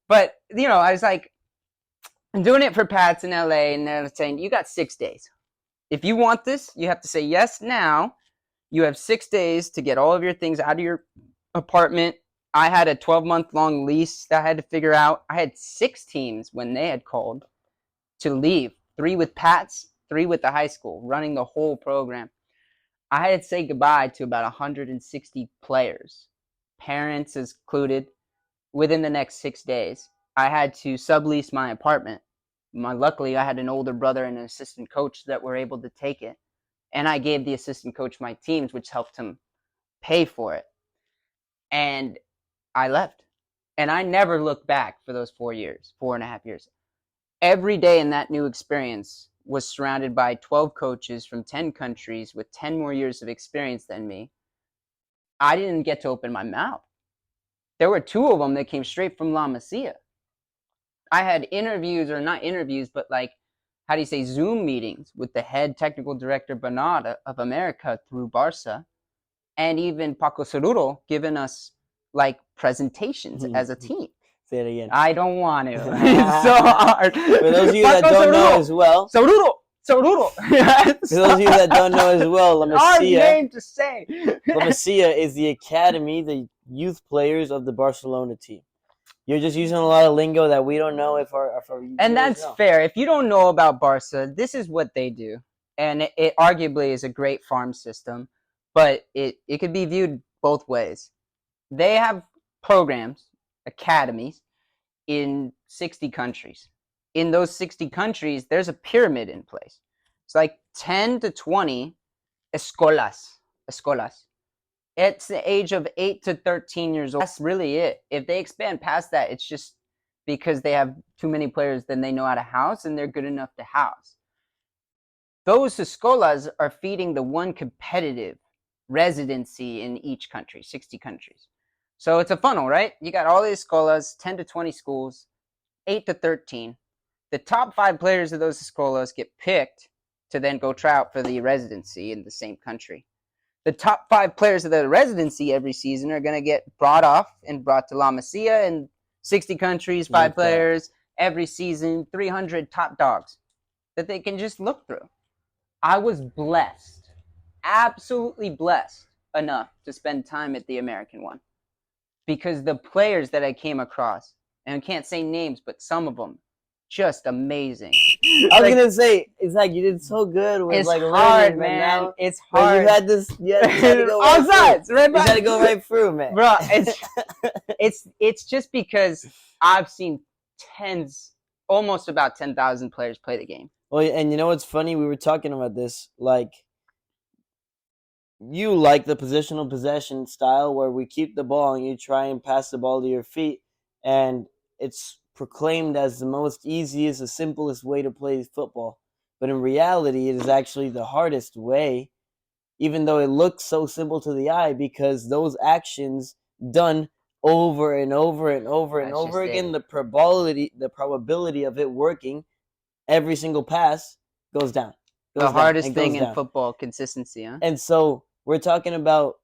[SPEAKER 1] But, I was like, I'm doing it for Pats in LA, and they're saying, you got 6 days. If you want this, you have to say yes now. You have 6 days to get all of your things out of your apartment. I had a 12-month-long lease that I had to figure out. I had 6 teams when they had called to leave. 3 with Pats, 3 with the high school, running the whole program. I had to say goodbye to about 160 players, parents included, within the next 6 days. I had to sublease my apartment. Luckily, I had an older brother and an assistant coach that were able to take it. And I gave the assistant coach my teams, which helped him pay for it. And I left. And I never looked back for those 4.5 years. Every day in that new experience was surrounded by 12 coaches from 10 countries with 10 more years of experience than me. I didn't get to open my mouth. There were 2 of them that came straight from La Masia. I had interviews, or not interviews, but Zoom meetings with the head technical director, Bernard, of America through Barca, and even Paco Ceruro giving us presentations as a team.
[SPEAKER 2] Say it again.
[SPEAKER 1] I don't want to. It's so hard.
[SPEAKER 2] For those of you that don't know as well,
[SPEAKER 1] Ceruro. Soruro.
[SPEAKER 2] For those of you that don't know as well, La
[SPEAKER 1] Hard
[SPEAKER 2] Masia,
[SPEAKER 1] name to say.
[SPEAKER 2] La Masia is the academy, the youth players of the Barcelona team. You're just using a lot of lingo that we don't know if our
[SPEAKER 1] And that's
[SPEAKER 2] know.
[SPEAKER 1] fair. If you don't know about Barca, this is what they do. And it arguably is a great farm system, but it could be viewed both ways. They have programs, academies, in 60 countries. In those 60 countries, there's a pyramid in place. It's like 10 to 20 escolas. It's the age of 8 to 13 years old. That's really it. If they expand past that, it's just because they have too many players than they know how to house, and they're good enough to house. Those escolas are feeding the one competitive residency in each country, 60 countries. So it's a funnel, right? You got all these escolas, 10 to 20 schools, 8 to 13. The top 5 players of those escolas get picked to then go try out for the residency in the same country. The top 5 players of the residency every season are going to get brought off and brought to La Masia in 60 countries, 5 players every season, 300 top dogs that they can just look through. I was blessed, absolutely blessed enough to spend time at the American one, because the players that I came across, and I can't say names, but some of them, just amazing.
[SPEAKER 2] I was gonna say, it's like you did so good with
[SPEAKER 1] It's
[SPEAKER 2] like
[SPEAKER 1] hard,
[SPEAKER 2] learning,
[SPEAKER 1] man.
[SPEAKER 2] now,
[SPEAKER 1] it's hard.
[SPEAKER 2] You had to go
[SPEAKER 1] all sides, right?
[SPEAKER 2] You had to go right through, man.
[SPEAKER 1] Bro, it's just because I've seen almost about 10,000 players play the game.
[SPEAKER 2] Well, and you know what's funny? We were talking about this, like, you like the positional possession style where we keep the ball and you try and pass the ball to your feet, and it's proclaimed as the most easiest, the simplest way to play football. But in reality, it is actually the hardest way, even though it looks so simple to the eye, because those actions done over and over and over and over again, the probability of it working every single pass goes down.
[SPEAKER 1] The hardest thing in football, consistency, huh?
[SPEAKER 2] And so we're talking about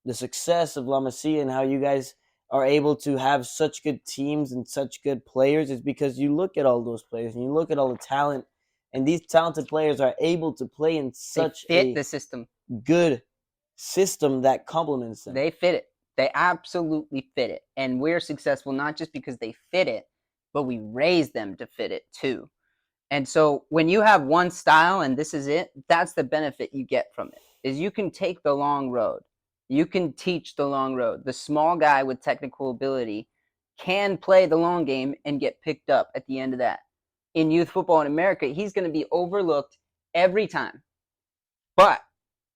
[SPEAKER 2] the success of La Masia and how you guys are able to have such good teams and such good players is because you look at all those players and you look at all the talent, and these talented players are able to play in such
[SPEAKER 1] the system.
[SPEAKER 2] Good system that complements them.
[SPEAKER 1] They fit it. They absolutely fit it. And we're successful not just because they fit it, but we raise them to fit it too. And so when you have one style and this is it, that's the benefit you get from it, is you can take the long road. You can teach the long road. The small guy with technical ability can play the long game and get picked up at the end of that. In youth football in America, he's going to be overlooked every time. But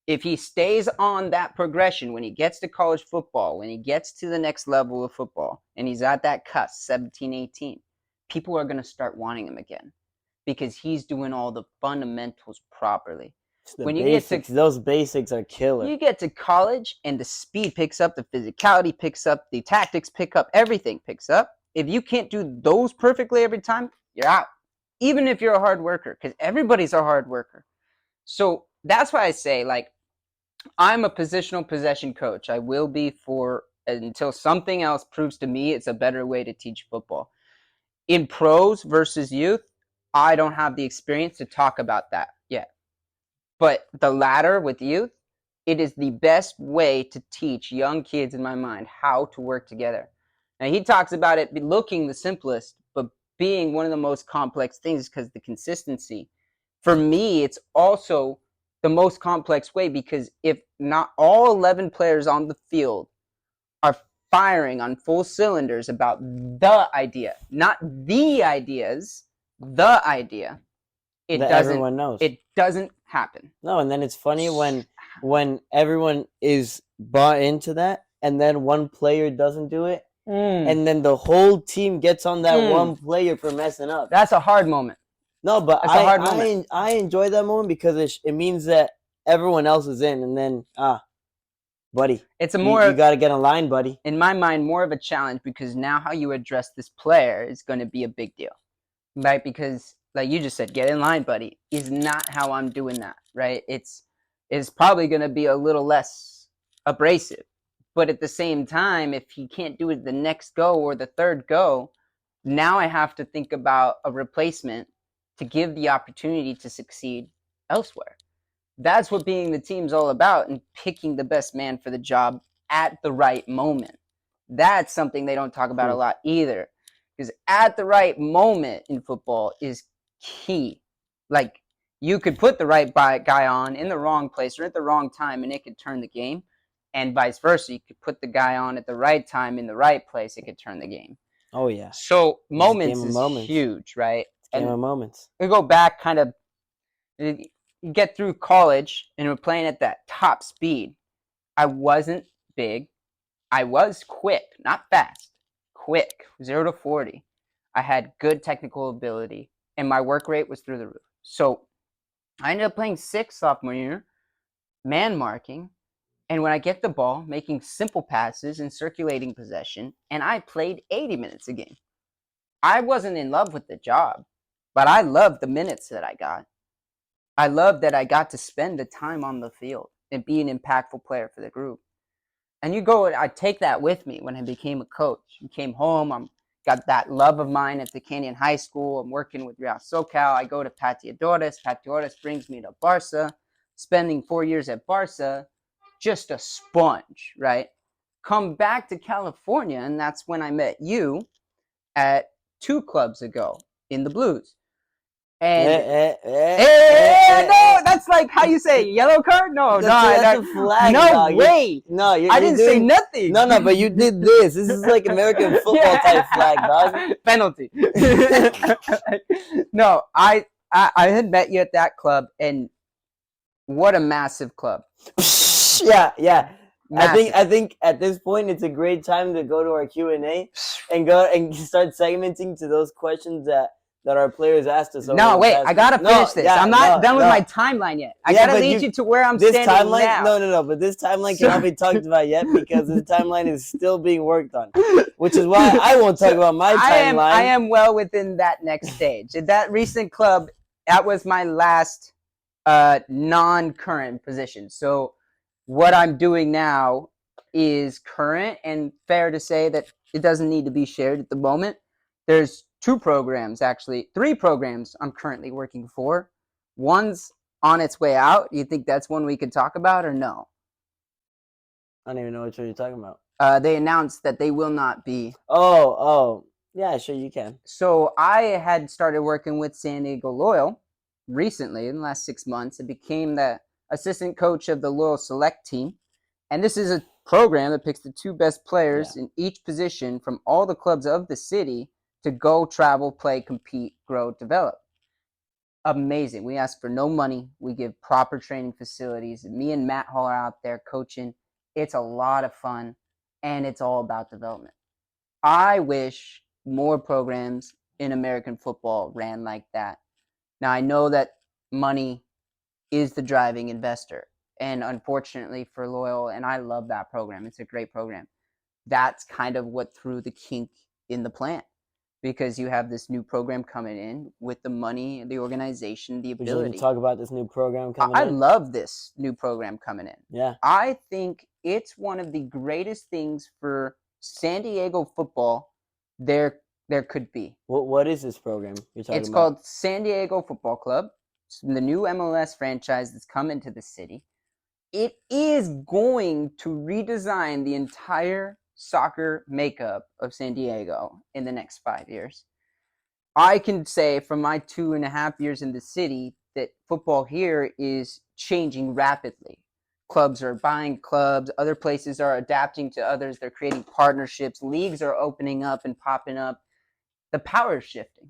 [SPEAKER 1] if he stays on that progression, when he gets to college football, when he gets to the next level of football, and he's at that cusp, 17, 18, people are going to start wanting him again, because he's doing all the fundamentals properly.
[SPEAKER 2] When you get to those basics are killer.
[SPEAKER 1] You get to college and the speed picks up, the physicality picks up, the tactics pick up, everything picks up. If you can't do those perfectly every time, you're out. Even if you're a hard worker, because everybody's a hard worker. So that's why I say, like, I'm a positional possession coach. I will be for until something else proves to me it's a better way to teach football. In pros versus youth, I don't have the experience to talk about that yet. But the latter with youth, it is the best way to teach young kids, in my mind, how to work together. Now, he talks about it looking the simplest, but being one of the most complex things because the consistency. For me, it's also the most complex way, because if not all 11 players on the field are firing on full cylinders about the idea, not the ideas, the idea, it
[SPEAKER 2] that
[SPEAKER 1] doesn't,
[SPEAKER 2] everyone knows.
[SPEAKER 1] It doesn't happen.
[SPEAKER 2] No, and then it's funny when everyone is bought into that, and then one player doesn't do it, and then the whole team gets on that one player for messing up.
[SPEAKER 1] That's a hard moment.
[SPEAKER 2] No, but I enjoy that moment because it means that everyone else is in, and then buddy,
[SPEAKER 1] it's
[SPEAKER 2] you got to get in line, buddy.
[SPEAKER 1] In my mind, more of a challenge, because now how you address this player is going to be a big deal, right? Because like you just said, get in line, buddy, is not how I'm doing that, right? It's probably going to be a little less abrasive, but at the same time, if he can't do it the next go or the third go, now I have to think about a replacement to give the opportunity to succeed elsewhere. That's what being the team's all about, and picking the best man for the job at the right moment. That's something they don't talk about a lot either, because at the right moment in football is key. Like, you could put the right guy on in the wrong place or at the wrong time, and it could turn the game. And vice versa, you could put the guy on at the right time in the right place, it could turn the game.
[SPEAKER 2] Oh yeah.
[SPEAKER 1] So moments is huge, right?
[SPEAKER 2] Game of moments.
[SPEAKER 1] We go back kind of, you get through college and we're playing at that top speed. I wasn't big. I was quick, not fast. Quick, 0 to 40. I had good technical ability, and my work rate was through the roof. So I ended up playing 6 sophomore year, man marking, and when I get the ball, making simple passes and circulating possession, and I played 80 minutes a game. I wasn't in love with the job, but I loved the minutes that I got. I loved that I got to spend the time on the field and be an impactful player for the group. And I take that with me when I became a coach. I came home, I'm got that love of mine at the Canyon High School. I'm working with Real SoCal. I go to Pateadores. Pateadores brings me to Barca. Spending 4 years at Barca, just a sponge, right? Come back to California, and that's when I met you at 2 clubs ago in the Blues. And no, that's like how you say yellow card. No,
[SPEAKER 2] that's a flag.
[SPEAKER 1] No way. I didn't say nothing.
[SPEAKER 2] No, but you did this. This is like American football type flag, dog.
[SPEAKER 1] Penalty. No, I had met you at that club, and what a massive club.
[SPEAKER 2] Yeah. Massive. I think at this point it's a great time to go to our Q&A and go and start segmenting to those questions that our players asked us.
[SPEAKER 1] No, wait, I gotta finish this. I'm not done with my timeline yet. I gotta lead you to where I'm standing now.
[SPEAKER 2] No, but this timeline cannot be talked about yet because this timeline is still being worked on, which is why I won't talk about my timeline.
[SPEAKER 1] I am well within that next stage. At that recent club, that was my last non-current position. So what I'm doing now is current, and fair to say that it doesn't need to be shared at the moment. There's 2 programs, actually 3 programs I'm currently working for. One's on its way out. Do you think that's one we could talk about, or no?
[SPEAKER 2] I don't even know what you're talking about.
[SPEAKER 1] They announced that they will not be.
[SPEAKER 2] Oh, yeah, sure you can.
[SPEAKER 1] So I had started working with San Diego Loyal recently in the last 6 months. It became the assistant coach of the Loyal Select team, and this is a program that picks the 2 best players in each position from all the clubs of the city to go, travel, play, compete, grow, develop. Amazing. We ask for no money. We give proper training facilities. Me and Matt Hall are out there coaching. It's a lot of fun, and it's all about development. I wish more programs in American football ran like that. Now, I know that money is the driving investor, and unfortunately for Loyal, and I love that program. It's a great program. That's kind of what threw the kink in the plant, because you have this new program coming in with the money, the organization, the ability.
[SPEAKER 2] Would you talk about this new program coming in?
[SPEAKER 1] I love this new program coming in.
[SPEAKER 2] Yeah.
[SPEAKER 1] I think it's one of the greatest things for San Diego football there could be.
[SPEAKER 2] What is this program you're talking about?
[SPEAKER 1] It's called San Diego Football Club. It's the new MLS franchise that's come into the city. It is going to redesign the entire soccer makeup of San Diego in the next 5 years. I can say from my 2.5 years in the city that football here is changing rapidly. Clubs are buying clubs, other places are adapting to others, they're creating partnerships, leagues are opening up and popping up. The power is shifting.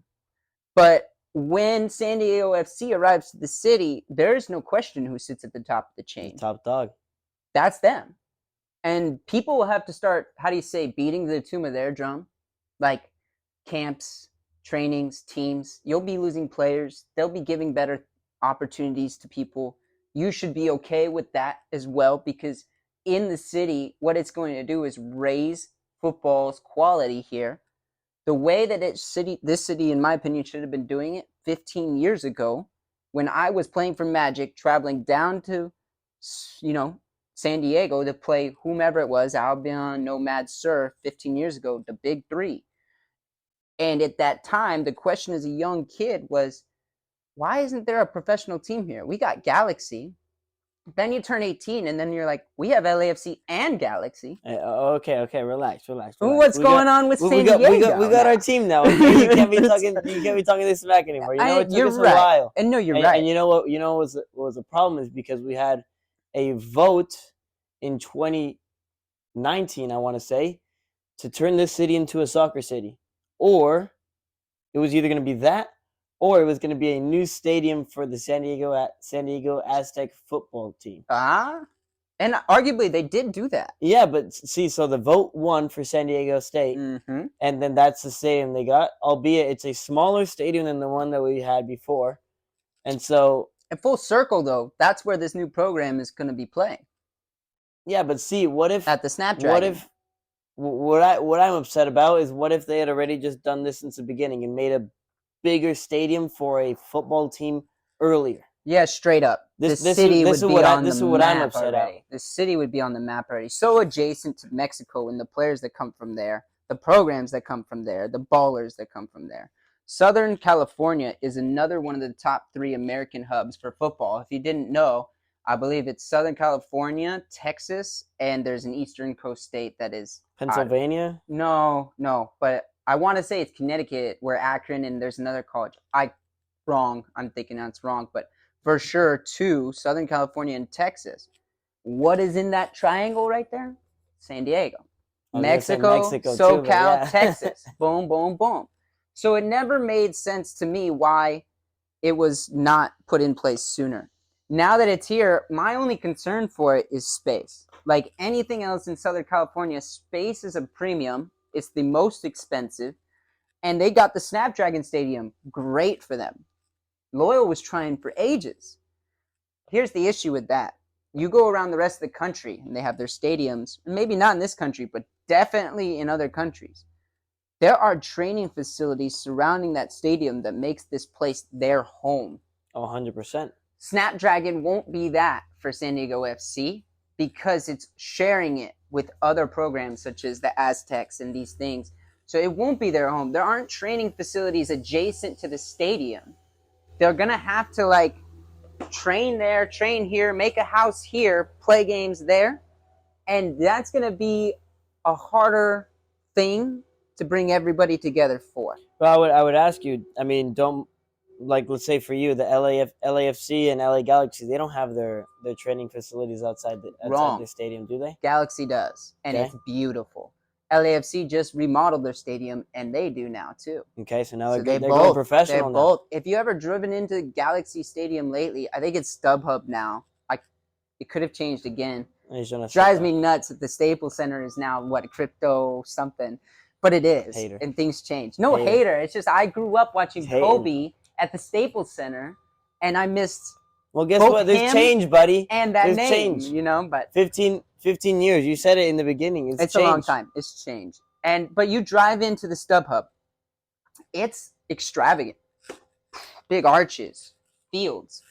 [SPEAKER 1] But when San Diego FC arrives to the city, there's no question who sits at the top of the chain.
[SPEAKER 2] The top dog.
[SPEAKER 1] That's them. And people will have to start, beating the tune of their drum. Like camps, trainings, teams. You'll be losing players. They'll be giving better opportunities to people. You should be okay with that as well, because in the city, what it's going to do is raise football's quality here. The way that this city, in my opinion, should have been doing it 15 years ago, when I was playing for Magic, traveling down to, San Diego to play whomever it was, Albion, Nomad, Surf, 15 years ago, the big 3. And at that time, the question as a young kid was, why isn't there a professional team here? We got Galaxy. Then you turn 18, and then you're like, we have LAFC and Galaxy.
[SPEAKER 2] Okay, relax.
[SPEAKER 1] What's going on with San Diego?
[SPEAKER 2] We got our team now. Okay? You can't be talking this smack anymore. You know, it took us a while.
[SPEAKER 1] And no, you're right.
[SPEAKER 2] And you know what? You know what was the problem is because we had a vote in 2019, I want to say, to turn this city into a soccer city, or it was either going to be that, or it was going to be a new stadium for the San Diego Aztec football team.
[SPEAKER 1] And arguably they did do that.
[SPEAKER 2] Yeah, but see, so the vote won for San Diego State, and then that's the stadium they got, albeit it's a smaller stadium than the one that we had before. And so...
[SPEAKER 1] At full circle, though, that's where this new program is going to be playing.
[SPEAKER 2] Yeah, but see, what if...
[SPEAKER 1] At the Snapdragon.
[SPEAKER 2] What I'm upset about is what if they had already just done this since the beginning and made a bigger stadium for a football team earlier?
[SPEAKER 1] Yeah, straight up. This is what I'm upset about. The city would be on the map already. So adjacent to Mexico and the players that come from there, the programs that come from there, the ballers that come from there. Southern California is another one of the top 3 American hubs for football. If you didn't know, I believe it's Southern California, Texas, and there's an Eastern Coast state that is...
[SPEAKER 2] Pennsylvania?
[SPEAKER 1] No, but I want to say it's Connecticut, where Akron, and there's another college. I'm thinking that's wrong, but for sure, 2, Southern California and Texas. What is in that triangle right there? San Diego. Mexico, SoCal, Texas. Boom, boom, boom. So it never made sense to me why it was not put in place sooner. Now that it's here, my only concern for it is space. Like anything else in Southern California, space is a premium. It's the most expensive. And they got the Snapdragon Stadium. Great for them. Loyal was trying for ages. Here's the issue with that. You go around the rest of the country, and they have their stadiums. Maybe not in this country, but definitely in other countries. There are training facilities surrounding that stadium that makes this place their home.
[SPEAKER 2] 100%.
[SPEAKER 1] Snapdragon won't be that for San Diego FC because it's sharing it with other programs such as the Aztecs and these things. So it won't be their home. There aren't training facilities adjacent to the stadium. They're going to have to train there, train here, make a house here, play games there. And that's going to be a harder thing to bring everybody together for.
[SPEAKER 2] Well, I would ask you, I mean, let's say for you, the LAFC and LA Galaxy, they don't have their training facilities outside the stadium, do they?
[SPEAKER 1] Galaxy does, and it's beautiful. LAFC just remodeled their stadium, and they do now too.
[SPEAKER 2] Okay, so now they're going professional now.
[SPEAKER 1] Both. If you ever driven into Galaxy Stadium lately, I think it's StubHub now. It could have changed again. Drives me nuts that the Staples Center is now crypto something, but it is,
[SPEAKER 2] Hater.
[SPEAKER 1] And things change. No hater. It's just I grew up watching Kobe at the Staples Center, and I missed.
[SPEAKER 2] Well, guess what? There's change, buddy.
[SPEAKER 1] And that
[SPEAKER 2] There's
[SPEAKER 1] name,
[SPEAKER 2] change.
[SPEAKER 1] But
[SPEAKER 2] 15 years. You said it in the beginning. It's
[SPEAKER 1] a long time. It's changed. But you drive into the StubHub. It's extravagant. Big arches, fields,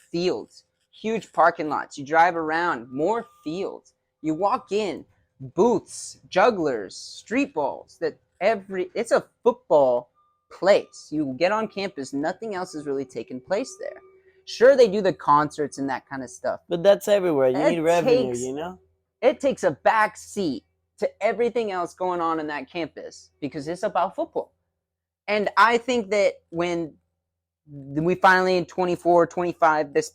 [SPEAKER 1] huge parking lots. You drive around, more fields. You walk in, booths, jugglers, street balls. It's a football place. You get on campus, nothing else is really taking place there. Sure, they do the concerts and that kind of stuff.
[SPEAKER 2] But that's everywhere. You need revenue,
[SPEAKER 1] It takes a back seat to everything else going on in that campus because it's about football. And I think that when we finally in 24, 25, this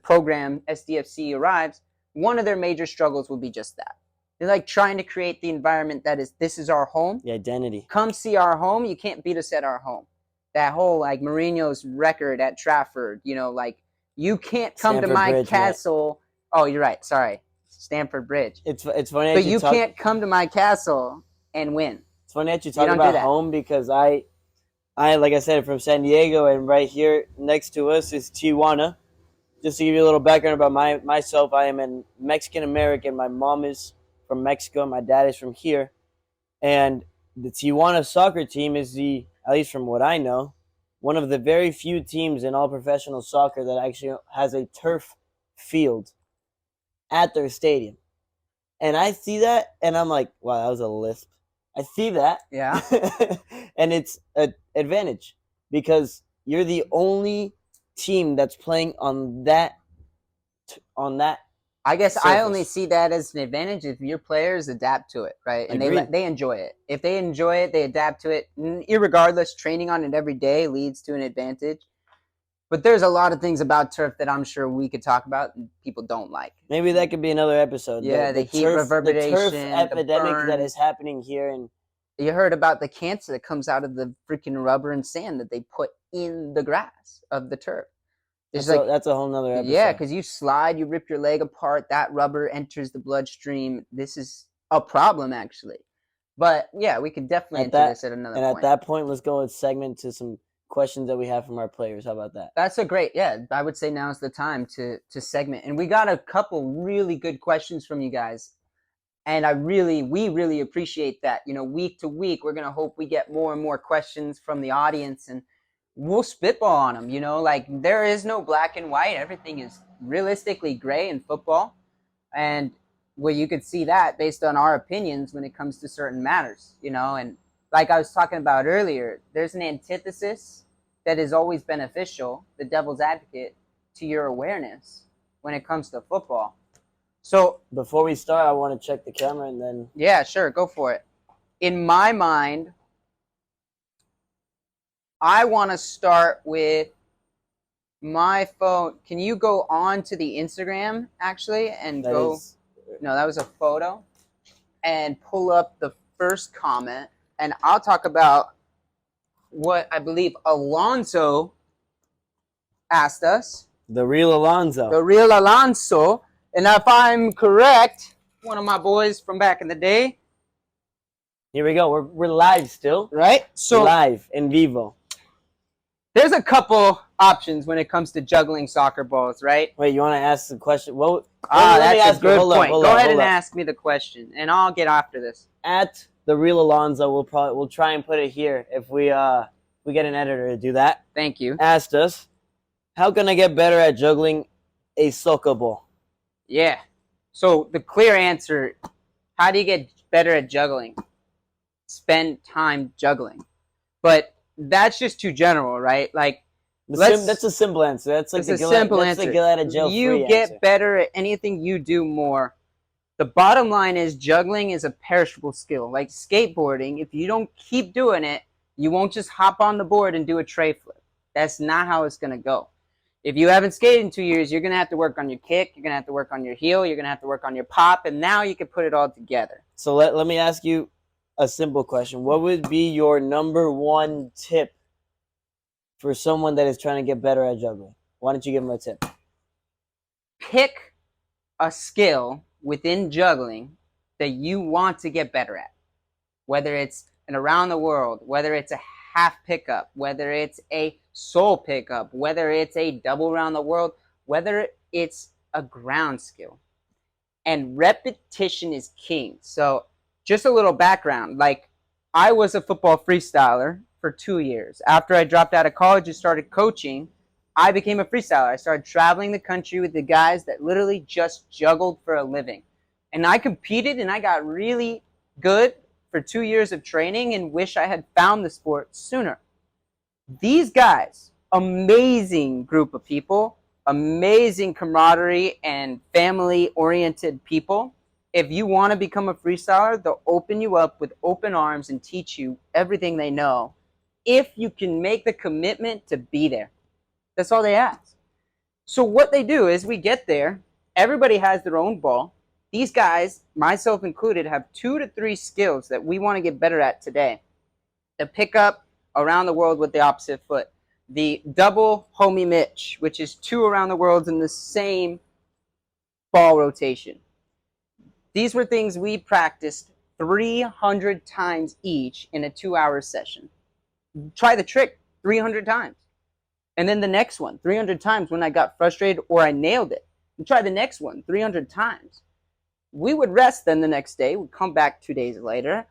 [SPEAKER 1] program, SDFC, arrives, one of their major struggles will be just that. They're trying to create the environment this is our home.
[SPEAKER 2] The identity.
[SPEAKER 1] Come see our home. You can't beat us at our home. That whole Mourinho's record at Trafford, you can't come to my castle. Right? Oh, you're right. Sorry. Stamford Bridge.
[SPEAKER 2] It's funny.
[SPEAKER 1] But you can't come to my castle and win.
[SPEAKER 2] It's funny that you talk about home because I like I said, from San Diego, and right here next to us is Tijuana. Just to give you a little background about myself, I am a Mexican American. My mom is from Mexico. My dad is from here. And the Tijuana soccer team is at least from what I know, one of the very few teams in all professional soccer that actually has a turf field at their stadium. And I see that, and I'm like, wow, that was a lisp. I see that.
[SPEAKER 1] Yeah.
[SPEAKER 2] And it's an advantage because you're the only team that's playing on that
[SPEAKER 1] I guess
[SPEAKER 2] surface.
[SPEAKER 1] I only see that as an advantage if your players adapt to it, right? And they enjoy it. If they enjoy it, they adapt to it. Irregardless, training on it every day leads to an advantage. But there's a lot of things about turf that I'm sure we could talk about and people don't like.
[SPEAKER 2] Maybe that could be another episode.
[SPEAKER 1] Yeah, the heat reverberation,
[SPEAKER 2] the turf epidemic that is happening here. And
[SPEAKER 1] you heard about the cancer that comes out of the freaking rubber and sand that they put in the grass of the turf.
[SPEAKER 2] That's a whole nother episode.
[SPEAKER 1] Yeah, because you slide, you rip your leg apart, that rubber enters the bloodstream. This is a problem, actually. But yeah, we could definitely enter this at another point.
[SPEAKER 2] And at that point, let's go and segment to some questions that we have from our players. How about that?
[SPEAKER 1] That's I would say now's the time to segment. And we got a couple really good questions from you guys. And we really appreciate that. Week to week, we're going to hope we get more and more questions from the audience, and we'll spitball on them. Like there is no black and white. Everything is realistically gray in football. And you could see that based on our opinions when it comes to certain matters, and like I was talking about earlier, there's an antithesis that is always beneficial, the devil's advocate, to your awareness when it comes to football. So
[SPEAKER 2] before we start, I want to check the camera and then...
[SPEAKER 1] Yeah, sure, go for it. In my mind, I want to start with my phone. Can you go on to the Instagram, actually, and No, that was a photo. And pull up the first comment, and I'll talk about what I believe Alonso asked us.
[SPEAKER 2] The real Alonso.
[SPEAKER 1] And if I'm correct, one of my boys from back in the day.
[SPEAKER 2] Here we go. We're live still.
[SPEAKER 1] Right? So
[SPEAKER 2] live in vivo.
[SPEAKER 1] There's a couple options when it comes to juggling soccer balls, right?
[SPEAKER 2] Wait, you want to ask the question?
[SPEAKER 1] That's a good point. Go ahead and ask me the question, and I'll get after this.
[SPEAKER 2] At the real Alonso, we'll try and put it here if we get an editor to do that.
[SPEAKER 1] Thank you.
[SPEAKER 2] Asked us, how can I get better at juggling a soccer ball?
[SPEAKER 1] Yeah. So the clear answer, how do you get better at juggling? Spend time juggling. But that's just too general, right? Like,
[SPEAKER 2] that's a simple answer. That's like a simple answer.
[SPEAKER 1] You get better at anything you do more. The bottom line is juggling is a perishable skill. Like skateboarding, if you don't keep doing it, you won't just hop on the board and do a tray flip. That's not how it's going to go. If you haven't skated in 2 years, you're going to have to work on your kick. You're going to have to work on your heel. You're going to have to work on your pop. And now you can put it all together.
[SPEAKER 2] So let me ask you a simple question. What would be your number one tip for someone that is trying to get better at juggling? Why don't you give them a tip?
[SPEAKER 1] Pick a skill within juggling that you want to get better at. Whether it's an around the world, whether it's a half pickup, whether it's a sole pickup, whether it's a double around the world, whether it's a ground skill. And repetition is king. So just a little background. Like, I was a football freestyler for 2 years. After I dropped out of college and started coaching, I became a freestyler. I started traveling the country with the guys that literally just juggled for a living. And I competed and I got really good for 2 years of training and wish I had found the sport sooner. These guys, amazing group of people, amazing camaraderie and family-oriented people. If you want to become a freestyler, they'll open you up with open arms and teach you everything they know if you can make the commitment to be there. That's all they ask. So what they do is we get there. Everybody has their own ball. These guys, myself included, have 2 to 3 skills that we want to get better at today. The pickup around the world with the opposite foot. The double homie Mitch, which is 2 around the world in the same ball rotation. These were things we practiced 300 times each in a 2-hour session. Try the trick 300 times. And then the next one, 300 times when I got frustrated or I nailed it. And try the next one 300 times. We would rest then the next day. We'd come back 2 days later.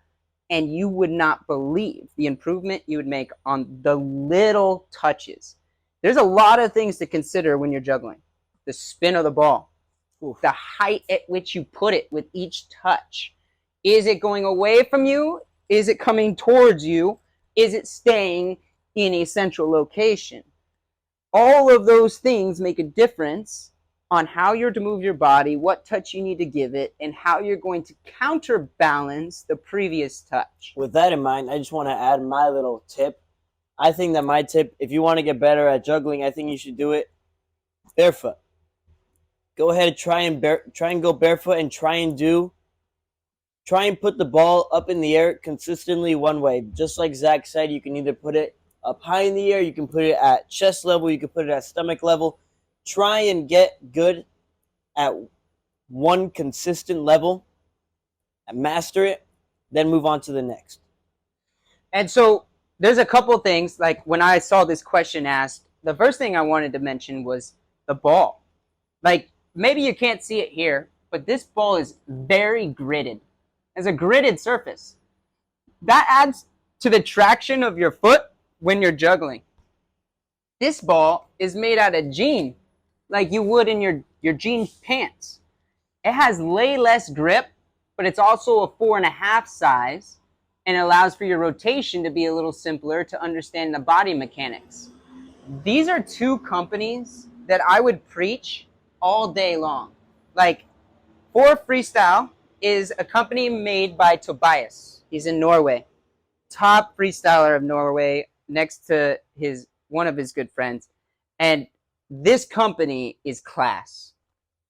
[SPEAKER 1] And you would not believe the improvement you would make on the little touches. There's a lot of things to consider when you're juggling. The spin of the ball. Oof. The height at which you put it with each touch. Is it going away from you? Is it coming towards you? Is it staying in a central location? All of those things make a difference on how you're to move your body, what touch you need to give it, and how you're going to counterbalance the previous touch.
[SPEAKER 2] With that in mind, I just want to add my little tip. I think that my tip, if you want to get better at juggling, I think you should do it barefoot. Go ahead, try and go barefoot, and try and put the ball up in the air consistently one way. Just like Zach said, you can either put it up high in the air, you can put it at chest level, you can put it at stomach level. Try and get good at one consistent level, and master it, then move on to the next.
[SPEAKER 1] And so there's a couple things, like when I saw this question asked, the first thing I wanted to mention was the ball. Like, maybe you can't see it here, but this ball is very gridded. It's a gridded surface. That adds to the traction of your foot when you're juggling. This ball is made out of jean, like you would in your jean pants. It has lay less grip, but it's also a 4.5 size, and allows for your rotation to be a little simpler to understand the body mechanics. These are two companies that I would preach all day long. Like, For Freestyle is a company made by Tobias. He's in Norway. Top freestyler of Norway, next to one of his good friends. And this company is class.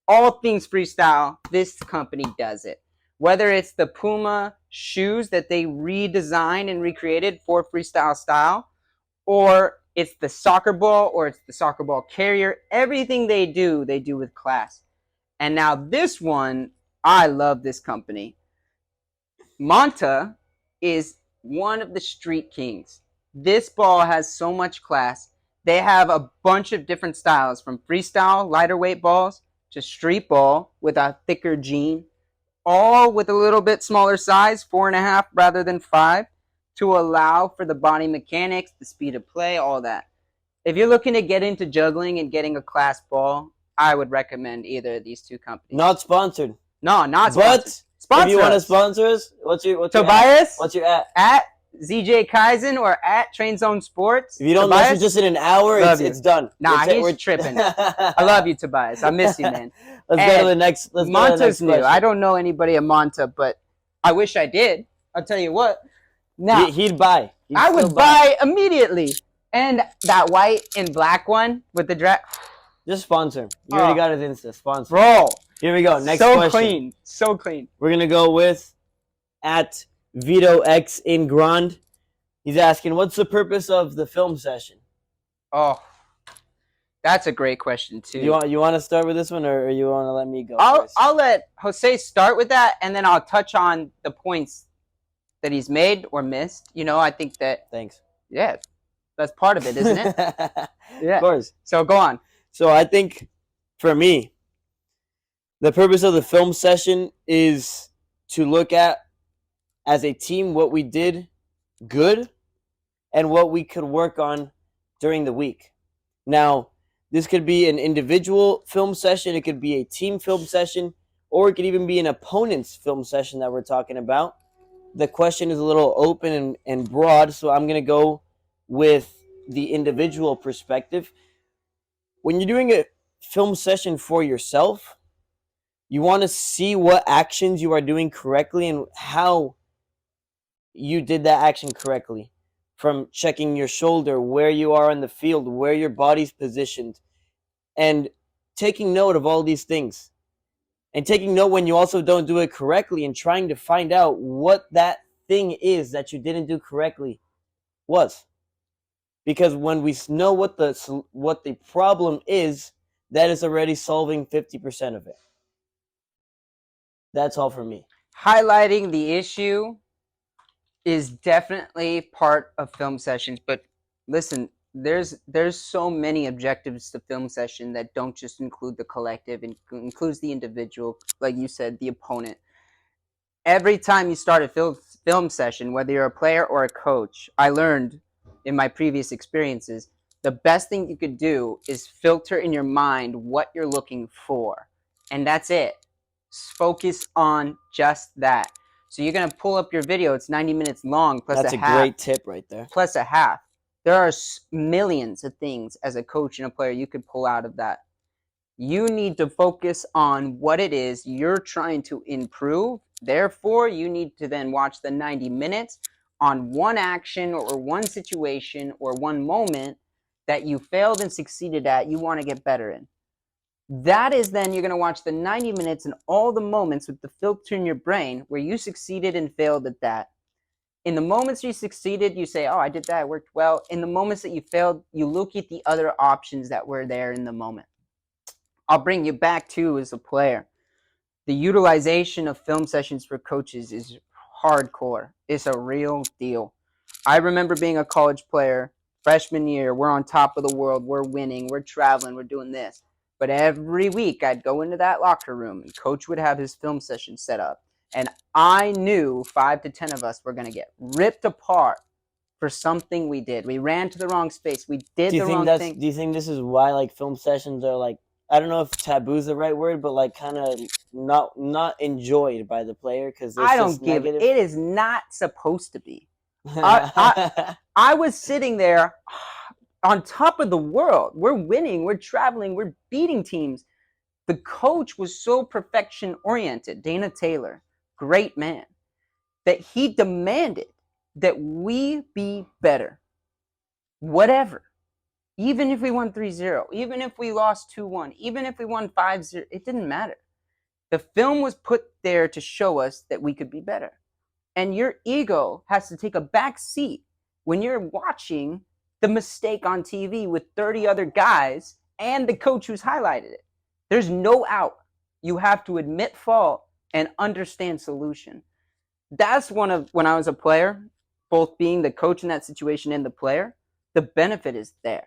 [SPEAKER 1] All things freestyle, this company does it. Whether it's the Puma shoes that they redesigned and recreated for freestyle style, or it's the soccer ball, or it's the soccer ball carrier, everything they do with class. And now this one, I love this company. Monta is one of the street kings. This ball has so much class. They have a bunch of different styles, from freestyle, lighter weight balls, to street ball with a thicker jean, all with a little bit smaller size, 4.5 rather than 5, to allow for the body mechanics, the speed of play, all that. If you're looking to get into juggling and getting a class ball, I would recommend either of these two companies.
[SPEAKER 2] Not sponsored.
[SPEAKER 1] No, not sponsored.
[SPEAKER 2] But if you want to sponsor us, what's your
[SPEAKER 1] Tobias?
[SPEAKER 2] What's your at?
[SPEAKER 1] At ZJ Kaizen or at Train Zone Sports.
[SPEAKER 2] If you don't message us in an hour, it's done.
[SPEAKER 1] Nah, we're tripping. I love you, Tobias. I miss you, man.
[SPEAKER 2] Let's go to the next.
[SPEAKER 1] Monta's new. I don't know anybody at Monta, but I wish I did. I'll tell you what. Now
[SPEAKER 2] he'd buy.
[SPEAKER 1] I would buy immediately. And that white and black one with the drag.
[SPEAKER 2] Just sponsor him. You already got his Insta. Sponsor.
[SPEAKER 1] Bro.
[SPEAKER 2] Here we go. Next
[SPEAKER 1] question.
[SPEAKER 2] So
[SPEAKER 1] clean. So clean.
[SPEAKER 2] We're going to go with at Vito X in Grand. He's asking, what's the purpose of the film session?
[SPEAKER 1] Oh, that's a great question too.
[SPEAKER 2] You want to start with this one, or you want to let me go?
[SPEAKER 1] I'll let Jose start with that, and then I'll touch on the points that he's made or missed. I think that.
[SPEAKER 2] Thanks.
[SPEAKER 1] Yeah, that's part of it, isn't it? Yeah.
[SPEAKER 2] Of course.
[SPEAKER 1] So go on.
[SPEAKER 2] So I think, for me, the purpose of the film session is to look at, as a team, what we did good and what we could work on during the week. Now, this could be an individual film session, it could be a team film session, or it could even be an opponent's film session that we're talking about. The question is a little open and broad, so I'm going to go with the individual perspective. When you're doing a film session for yourself, you want to see what actions you are doing correctly and how you did that action correctly. From checking your shoulder, where you are in the field, where your body's positioned, and taking note of all these things. And taking note when you also don't do it correctly, and trying to find out what that thing is that you didn't do correctly was. Because when we know what the problem is, that is already solving 50% of it. That's all for me.
[SPEAKER 1] Highlighting the issue is definitely part of film sessions, but listen, there's so many objectives to film session that don't just include the collective, and includes the individual, like you said, the opponent. Every time you start a film session, whether you're a player or a coach, I learned in my previous experiences, the best thing you could do is filter in your mind what you're looking for, and that's it. Focus on just that. So you're going to pull up your video. It's 90 minutes long plus
[SPEAKER 2] That's
[SPEAKER 1] a half.
[SPEAKER 2] That's a great tip right there.
[SPEAKER 1] Plus a half. There are millions of things as a coach and a player you could pull out of that. You need to focus on what it is you're trying to improve. Therefore, you need to then watch the 90 minutes on one action or one situation or one moment that you failed and succeeded at, you want to get better in. That is then you're going to watch the 90 minutes and all the moments with the filter in your brain where you succeeded and failed at that. In the moments you succeeded, you say, oh, I did that, it worked well. In the moments that you failed, you look at the other options that were there in the moment. I'll bring you back to as a player. The utilization of film sessions for coaches is hardcore. It's a real deal. I remember being a college player, freshman year, we're on top of the world, we're winning, we're traveling, we're doing this. But every week I'd go into that locker room and coach would have his film session set up. And I knew 5 to 10 of us were going to get ripped apart for something we did. We ran to the wrong space. We did the wrong thing.
[SPEAKER 2] Do you think this is why like film sessions are like, I don't know if taboo is the right word, but like kind of not enjoyed by the player because
[SPEAKER 1] I don't give it. It is not supposed to be. I was sitting there on top of the world. We're winning. We're traveling. We're beating teams. The coach was so perfection oriented, Dana Taylor, great man, that he demanded that we be better. Whatever. Even if we won 3-0, even if we lost 2-1, even if we won 5-0, it didn't matter. The film was put there to show us that we could be better. And your ego has to take a back seat when you're watching the mistake on TV with 30 other guys and the coach who's highlighted it. There's no out. You have to admit fault and understand solution. That's one of, when I was a player, both being the coach in that situation and the player, the benefit is there.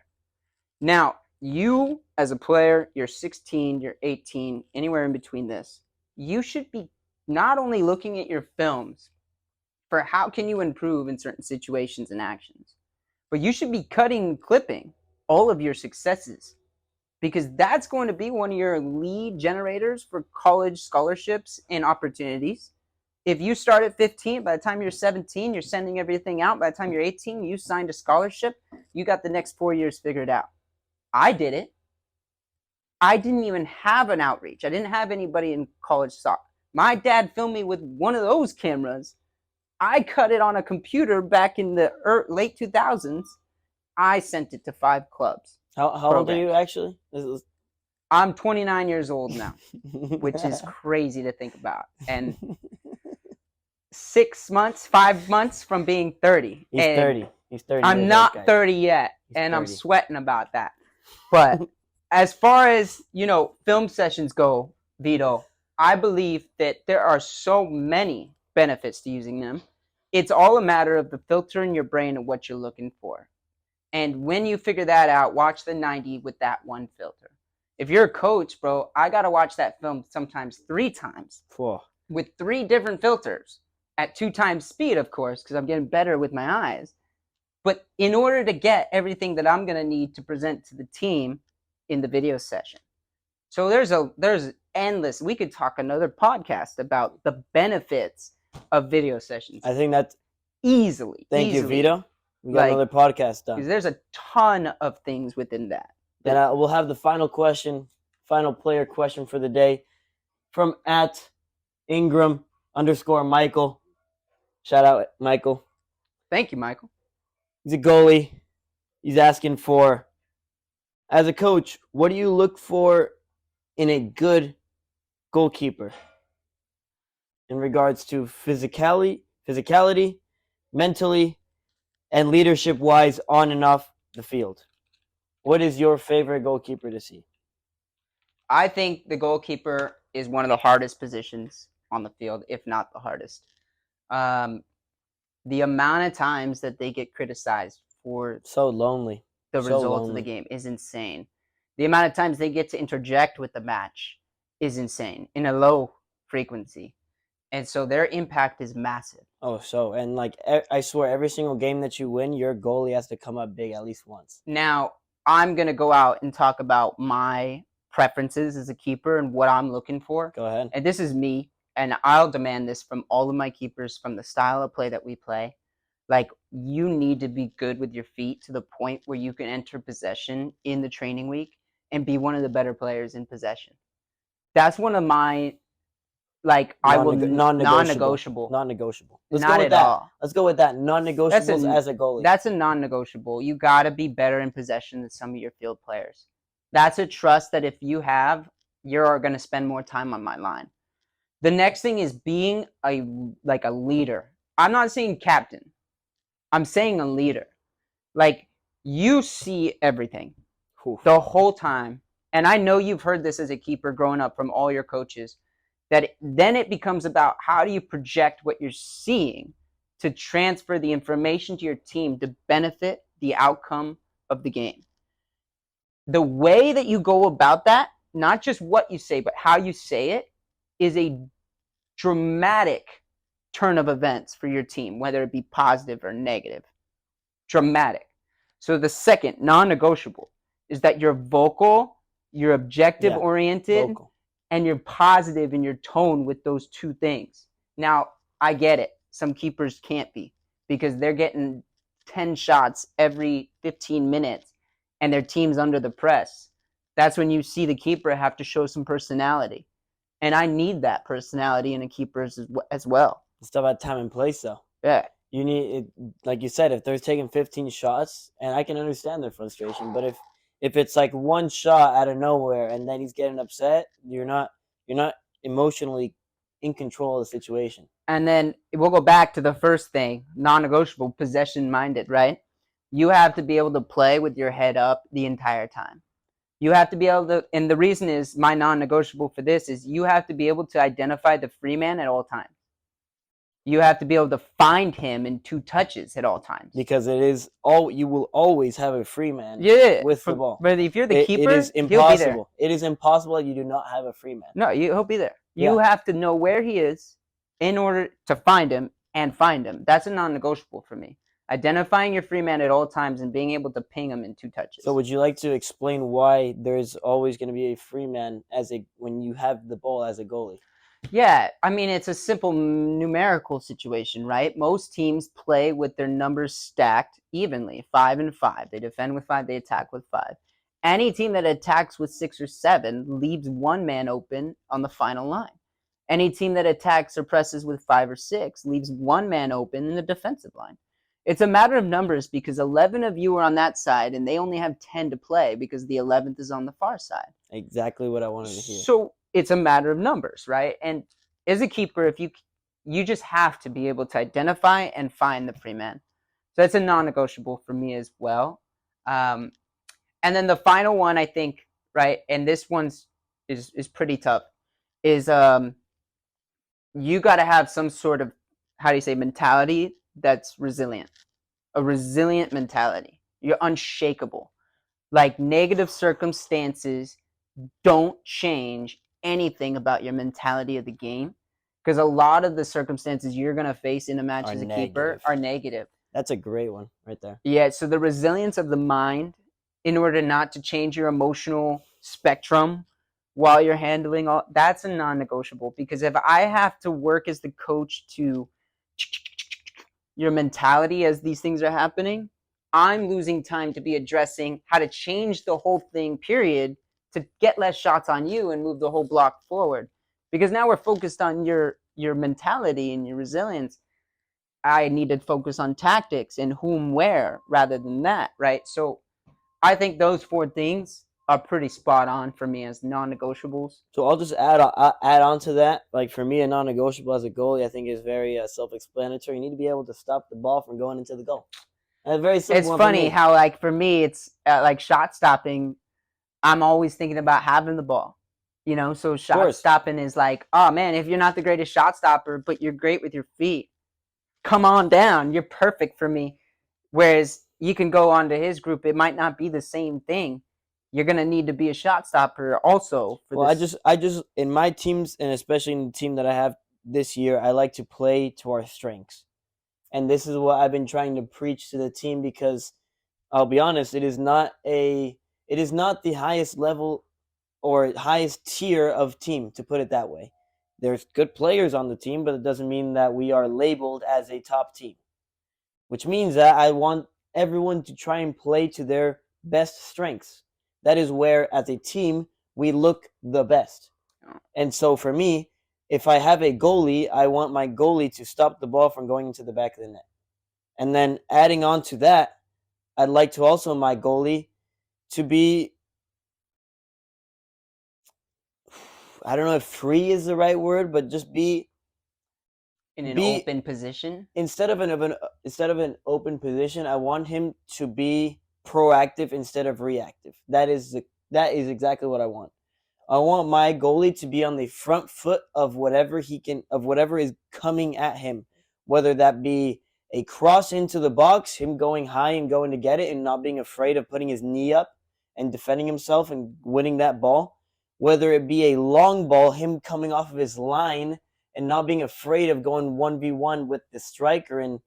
[SPEAKER 1] Now, you as a player, you're 16, you're 18, anywhere in between this, you should be not only looking at your films for how can you improve in certain situations and actions, but you should be cutting and clipping all of your successes, because that's going to be one of your lead generators for college scholarships and opportunities. If you start at 15, by the time you're 17, you're sending everything out. By the time you're 18, you signed a scholarship. You got the next 4 years figured out. I did it. I didn't even have an outreach. I didn't have anybody in college soccer. My dad filmed me with one of those cameras. I cut it on a computer back in the late 2000s. I sent it to 5 clubs.
[SPEAKER 2] How old are you actually?
[SPEAKER 1] I'm 29 years old now, which is crazy to think about. And 5 months from being 30.
[SPEAKER 2] He's 30. He's 30.
[SPEAKER 1] I'm not 30 yet, and 30. I'm sweating about that. But as far as, film sessions go, Vito, I believe that there are so many benefits to using them. It's all a matter of the filter in your brain and what you're looking for. And when you figure that out, watch the 90 with that one filter. If you're a coach, bro, I got to watch that film sometimes 3 times with 3 different filters at 2 times speed, of course, because I'm getting better with my eyes. But in order to get everything that I'm going to need to present to the team in the video session. So there's endless. We could talk another podcast about the benefits of video sessions.
[SPEAKER 2] I think that's
[SPEAKER 1] easily.
[SPEAKER 2] Thank you, Vito. We got another podcast done.
[SPEAKER 1] Because there's a ton of things within that.
[SPEAKER 2] And we'll have the final player question for the day from @Ingram_Michael. Shout out, Michael.
[SPEAKER 1] Thank you, Michael.
[SPEAKER 2] He's a goalie. He's asking for, as a coach, what do you look for in a good goalkeeper in regards to physicality, mentally, and leadership-wise on and off the field? What is your favorite goalkeeper to see?
[SPEAKER 1] I think the goalkeeper is one of the hardest positions on the field, if not the hardest. The amount of times that they get criticized for
[SPEAKER 2] so lonely,
[SPEAKER 1] the results of the game is insane. The amount of times they get to interject with the match is insane in a low frequency. And so their impact is massive.
[SPEAKER 2] And like I swear, every single game that you win, your goalie has to come up big at least once.
[SPEAKER 1] Now, I'm going to go out and talk about my preferences as a keeper and what I'm looking for.
[SPEAKER 2] Go ahead.
[SPEAKER 1] And this is me, and I'll demand this from all of my keepers from the style of play that we play. Like, you need to be good with your feet to the point where you can enter possession in the training week and be one of the better players in possession. That's one of my I will
[SPEAKER 2] non-negotiable.
[SPEAKER 1] non-negotiable.
[SPEAKER 2] Non-negotiable. Let's go
[SPEAKER 1] Not
[SPEAKER 2] with
[SPEAKER 1] at
[SPEAKER 2] that.
[SPEAKER 1] all.
[SPEAKER 2] Let's go with that. Non-negotiables as a goalie.
[SPEAKER 1] That's a non-negotiable. You got to be better in possession than some of your field players. That's a trust that if you have, you're going to spend more time on my line. The next thing is being a leader. I'm not saying captain. I'm saying a leader. Like, you see everything the whole time. And I know you've heard this as a keeper growing up from all your coaches, that then it becomes about how do you project what you're seeing to transfer the information to your team to benefit the outcome of the game. The way that you go about that, not just what you say, but how you say it, is a dramatic turn of events for your team, whether it be positive or negative. Dramatic. So the second non-negotiable is that you're vocal, you're objective oriented, and you're positive in your tone with those two things. Now, I get it. Some keepers can't be because they're getting 10 shots every 15 minutes and their team's under the press. That's when you see the keeper have to show some personality. And I need that personality in a keeper as well.
[SPEAKER 2] It's about time and place, though.
[SPEAKER 1] Yeah.
[SPEAKER 2] You need it, like you said, if they're taking 15 shots, and I can understand their frustration, but if it's like one shot out of nowhere and then he's getting upset, you're not emotionally in control of the situation.
[SPEAKER 1] And then we'll go back to the first thing, non-negotiable, possession-minded, right? You have to be able to play with your head up the entire time. You have to be able to, and the reason is my non-negotiable for this is you have to be able to identify the free man at all times. You have to be able to find him in 2 touches at all times.
[SPEAKER 2] Because you will always have a free man with the ball.
[SPEAKER 1] But if you're the keeper,
[SPEAKER 2] it is impossible. He'll be there. It is impossible you do not have a free man.
[SPEAKER 1] No, he'll be there. You have to know where he is in order to find him and find him. That's a non-negotiable for me. Identifying your free man at all times and being able to ping him in 2 touches.
[SPEAKER 2] So would you like to explain why there's always going to be a free man when you have the ball as a goalie?
[SPEAKER 1] Yeah, I mean, it's a simple numerical situation, right? Most teams play with their numbers stacked evenly, 5 and 5. They defend with 5, they attack with 5. Any team that attacks with 6 or 7 leaves one man open on the final line. Any team that attacks or presses with 5 or 6 leaves one man open in the defensive line. It's a matter of numbers because 11 of you are on that side and they only have 10 to play because the 11th is on the far side.
[SPEAKER 2] Exactly what I wanted to hear.
[SPEAKER 1] So it's a matter of numbers, right? And as a keeper, if you just have to be able to identify and find the free man. So that's a non-negotiable for me as well. And then the final one, I think, right, and this one's is pretty tough, is you got to have some sort of, how do you say, mentality that's resilient. A resilient mentality. You're unshakable. Like, negative circumstances don't change anything about your mentality of the game, because a lot of the circumstances you're going to face in a match as a keeper are negative.
[SPEAKER 2] That's a great one right there.
[SPEAKER 1] Yeah, so the resilience of the mind in order not to change your emotional spectrum while you're handling that's a non-negotiable, because if I have to work as the coach to your mentality as these things are happening, I'm losing time to be addressing how to change the whole thing, period, to get less shots on you and move the whole block forward. Because now we're focused on your mentality and your resilience. I need to focus on tactics and whom, where, rather than that, right? So I think those 4 things are pretty spot on for me as non-negotiables.
[SPEAKER 2] So I'll just add on to that. Like, for me, a non-negotiable as a goalie, I think is very self-explanatory. You need to be able to stop the ball from going into the goal. That's very simple.
[SPEAKER 1] It's funny how, like, for me, it's like shot stopping. I'm always thinking about having the ball, you know? So shot stopping is like, oh man, if you're not the greatest shot stopper, but you're great with your feet, come on down. You're perfect for me. Whereas you can go onto his group, it might not be the same thing. You're going to need to be a shot stopper also.
[SPEAKER 2] I just, in my teams, and especially in the team that I have this year, I like to play to our strengths. And this is what I've been trying to preach to the team, because I'll be honest, it is not the highest level or highest tier of team, to put it that way. There's good players on the team, but it doesn't mean that we are labeled as a top team. which means that I want everyone to try and play to their best strengths. That is where, as a team, we look the best. And so for me, if I have a goalie, I want my goalie to stop the ball from going into the back of the net. And then adding on to that, I'd like to also my goalie to be, I don't know if free is the right word, but just be
[SPEAKER 1] in an open position.
[SPEAKER 2] Instead of an open position, I want him to be proactive instead of reactive. That is exactly what I want. I want my goalie to be on the front foot of whatever is coming at him, whether that be a cross into the box, him going high and going to get it and not being afraid of putting his knee up and defending himself and winning that ball, whether it be a long ball, him coming off of his line and not being afraid of going 1v1 with the striker and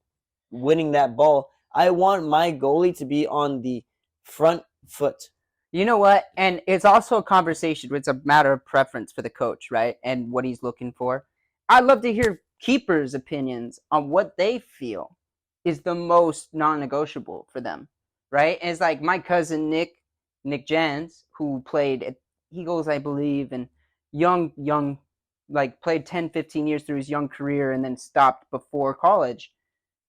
[SPEAKER 2] winning that ball. I want my goalie to be on the front foot.
[SPEAKER 1] You know what? And it's also a conversation. It's a matter of preference for the coach, right? And what he's looking for. I'd love to hear keepers' opinions on what they feel is the most non-negotiable for them, right? And it's like my cousin Nick Jans, who played at Eagles, I believe, and young, like played 10, 15 years through his young career and then stopped before college,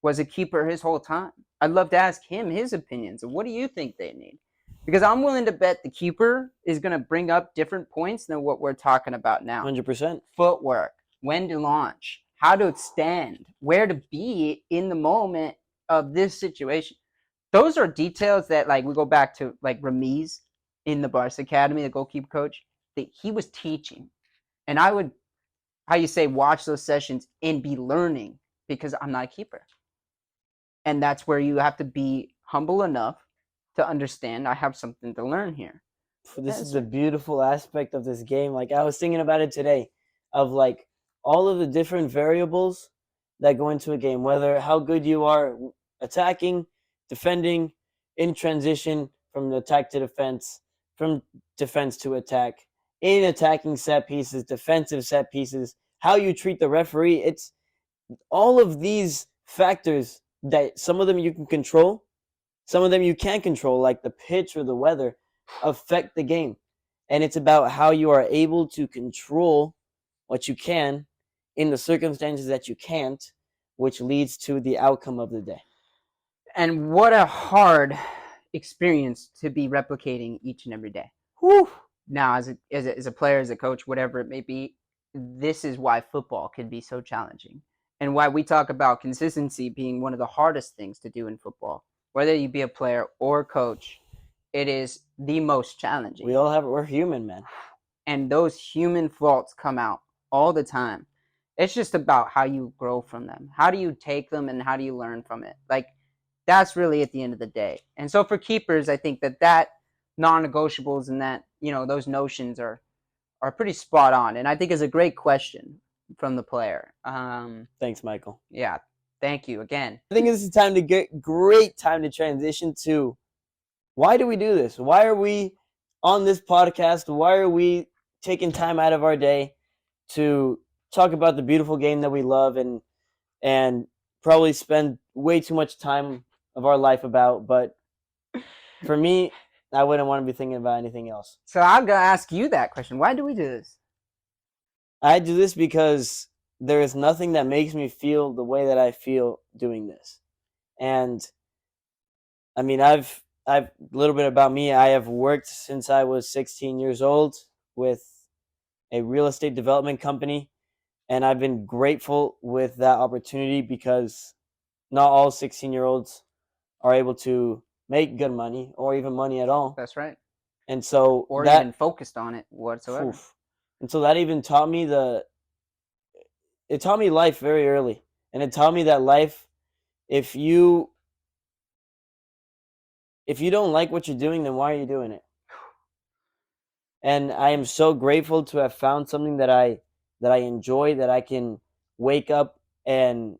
[SPEAKER 1] was a keeper his whole time. I'd love to ask him his opinions. What do you think they need? Because I'm willing to bet the keeper is going to bring up different points than what we're talking about now.
[SPEAKER 2] 100%.
[SPEAKER 1] Footwork, when to launch, how to stand, where to be in the moment of this situation. Those are details that, like, we go back to, like, Ramiz in the Barca Academy, the goalkeeper coach, that he was teaching. And I would, watch those sessions and be learning because I'm not a keeper. And that's where you have to be humble enough to understand I have something to learn here.
[SPEAKER 2] This is the beautiful aspect of this game. Like, I was thinking about it today, of like all of the different variables that go into a game, whether how good you are attacking, defending, in transition from attack to defense, from defense to attack, in attacking set pieces, defensive set pieces, how you treat the referee. It's all of these factors that some of them you can control, some of them you can't control, like the pitch or the weather, affect the game. And it's about how you are able to control what you can in the circumstances that you can't, which leads to the outcome of the day.
[SPEAKER 1] And what a hard experience to be replicating each and every day.
[SPEAKER 2] Whew.
[SPEAKER 1] Now, as a player, as a coach, whatever it may be, this is why football can be so challenging and why we talk about consistency being one of the hardest things to do in football. Whether you be a player or a coach, it is the most challenging.
[SPEAKER 2] We're human, man.
[SPEAKER 1] And those human faults come out all the time. It's just about how you grow from them. How do you take them and how do you learn from it? Like, that's really at the end of the day. And so for keepers, I think that non-negotiables and that, those notions are pretty spot on. And I think it's a great question from the player.
[SPEAKER 2] Thanks, Michael.
[SPEAKER 1] Yeah. Thank you again.
[SPEAKER 2] I think this is great time to transition to, why do we do this? Why are we on this podcast? Why are we taking time out of our day to talk about the beautiful game that we love and probably spend way too much time of our life about? But for me, I wouldn't want to be thinking about anything else.
[SPEAKER 1] So I'm going to ask you that question. Why do we do this?
[SPEAKER 2] I do this because there is nothing that makes me feel the way that I feel doing this. And I mean, I've a little bit about me. I have worked since I was 16 years old with a real estate development company, and I've been grateful with that opportunity because not all 16-year-olds are able to make good money or even money at all.
[SPEAKER 1] That's right.
[SPEAKER 2] And so
[SPEAKER 1] or even focused on it whatsoever.
[SPEAKER 2] And so that even taught me life very early. And it taught me that life, if you don't like what you're doing, then why are you doing it? And I am so grateful to have found something that I enjoy, that I can wake up and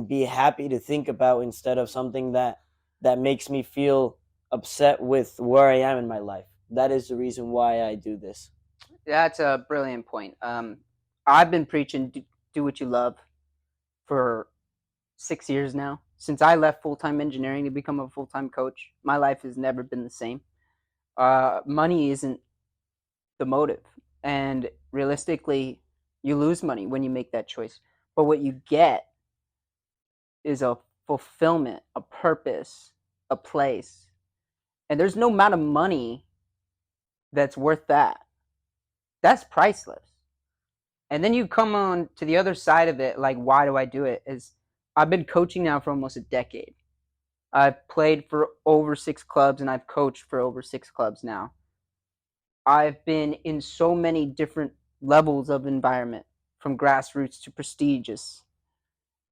[SPEAKER 2] be happy to think about, instead of something that makes me feel upset with where I am in my life. That is the reason why I do this.
[SPEAKER 1] That's a brilliant point. I've been preaching do what you love for 6 years now. since I left full-time engineering to become a full-time coach, my life has never been the same. Money isn't the motive. And realistically, you lose money when you make that choice. But what you get is a fulfillment, a purpose, a place. And there's no amount of money that's worth that. That's priceless. And then you come on to the other side of it, like, why do I do it? Is I've been coaching now for almost a decade. I've played for over 6 clubs and I've coached for over 6 clubs now. I've been in so many different levels of environment, from grassroots to prestigious.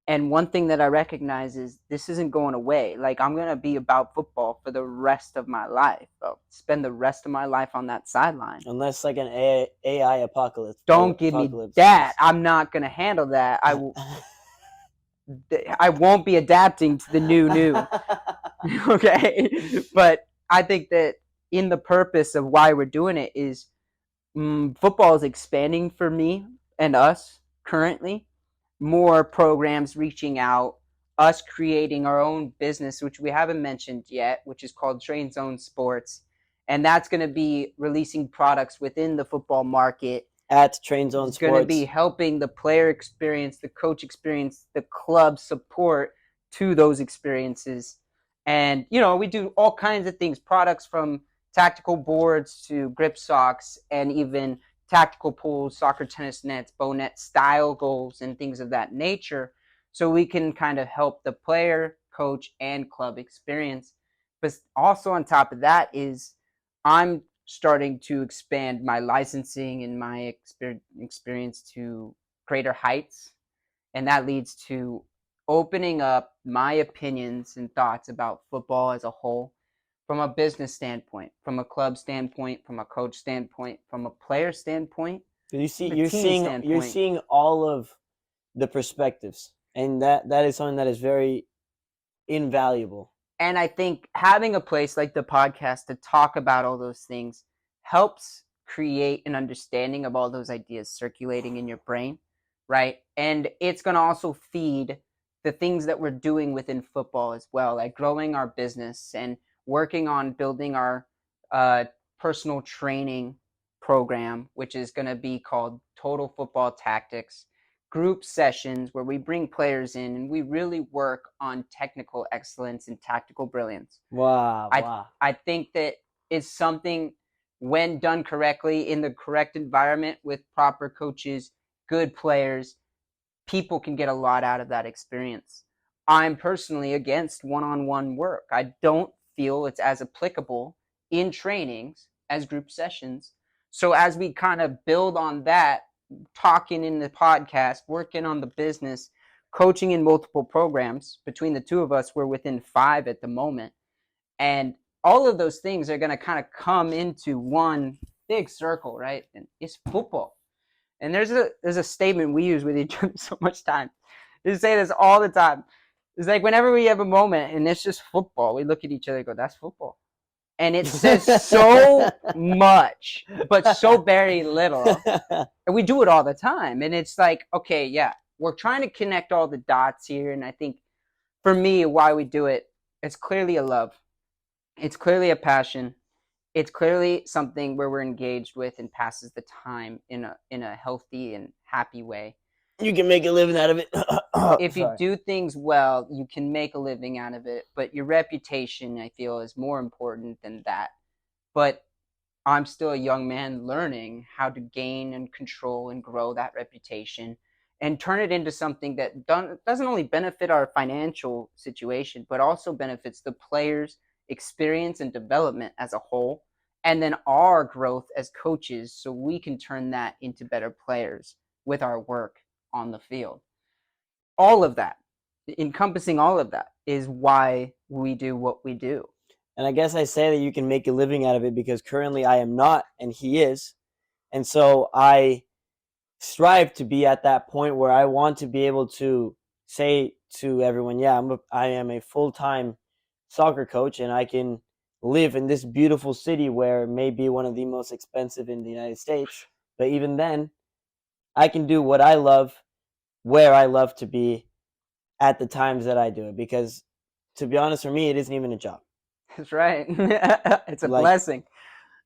[SPEAKER 1] And one thing that I recognize is this isn't going away. Like, I'm going to be about football for the rest of my life. I'll spend the rest of my life on that sideline.
[SPEAKER 2] Unless like an AI apocalypse.
[SPEAKER 1] Don't give me that. I'm not going to handle that. I won't be adapting to the new. Okay? But I think that in the purpose of why we're doing it is football is expanding for me and us currently. More programs reaching out, us creating our own business, which we haven't mentioned yet, which is called Train Zone Sports. And that's going to be releasing products within the football market.
[SPEAKER 2] At Train Zone
[SPEAKER 1] It's
[SPEAKER 2] Sports.
[SPEAKER 1] going to be helping the player experience, the coach experience, the club support to those experiences. And, we do all kinds of things, products from tactical boards to grip socks and even tactical pools, soccer, tennis nets, bow net style goals, and things of that nature. So we can kind of help the player, coach, and club experience. But also on top of that is I'm starting to expand my licensing and my experience to greater heights. And that leads to opening up my opinions and thoughts about football as a whole, from a business standpoint, from a club standpoint, from a coach standpoint, from a player standpoint.
[SPEAKER 2] You're seeing all of the perspectives, and that is something that is very invaluable.
[SPEAKER 1] And I think having a place like the podcast to talk about all those things helps create an understanding of all those ideas circulating in your brain, right? And it's going to also feed the things that we're doing within football as well, like growing our business and working on building our personal training program, which is going to be called Total Football Tactics. Group sessions where we bring players in and we really work on technical excellence and tactical brilliance.
[SPEAKER 2] Wow.
[SPEAKER 1] I think that is something, when done correctly in the correct environment with proper coaches, good players, people can get a lot out of that experience. I'm personally against one-on-one work. I don't feel it's as applicable in trainings as group sessions. So as we kind of build on that, talking in the podcast, working on the business, coaching in multiple programs, between the two of us, we're within 5 at the moment. And all of those things are going to kind of come into one big circle, right? And it's football. And there's a statement we use with each other so much time. We say this all the time. It's like whenever we have a moment and it's just football, we look at each other and go, that's football. And it says so much, but so very little. And we do it all the time. And it's like, okay, yeah, we're trying to connect all the dots here. And I think for me, why we do it, it's clearly a love. It's clearly a passion. It's clearly something where we're engaged with and passes the time in a healthy and happy way.
[SPEAKER 2] You can make a living out of it.
[SPEAKER 1] If you do things well, you can make a living out of it. But your reputation, I feel, is more important than that. But I'm still a young man learning how to gain and control and grow that reputation and turn it into something that doesn't only benefit our financial situation, but also benefits the players' experience and development as a whole, and then our growth as coaches, so we can turn that into better players with our work on the field. All of that, encompassing all of that, is why we do what we do.
[SPEAKER 2] And I guess I say that you can make a living out of it because currently I am not, and he is. And so I strive to be at that point where I want to be able to say to everyone, yeah, I am a full-time soccer coach, and I can live in this beautiful city where it may be one of the most expensive in the United States. But even then, I can do what I love, where I love to be, at the times that I do it, because to be honest, for me, it isn't even a job.
[SPEAKER 1] That's right. It's a
[SPEAKER 2] Like,
[SPEAKER 1] blessing.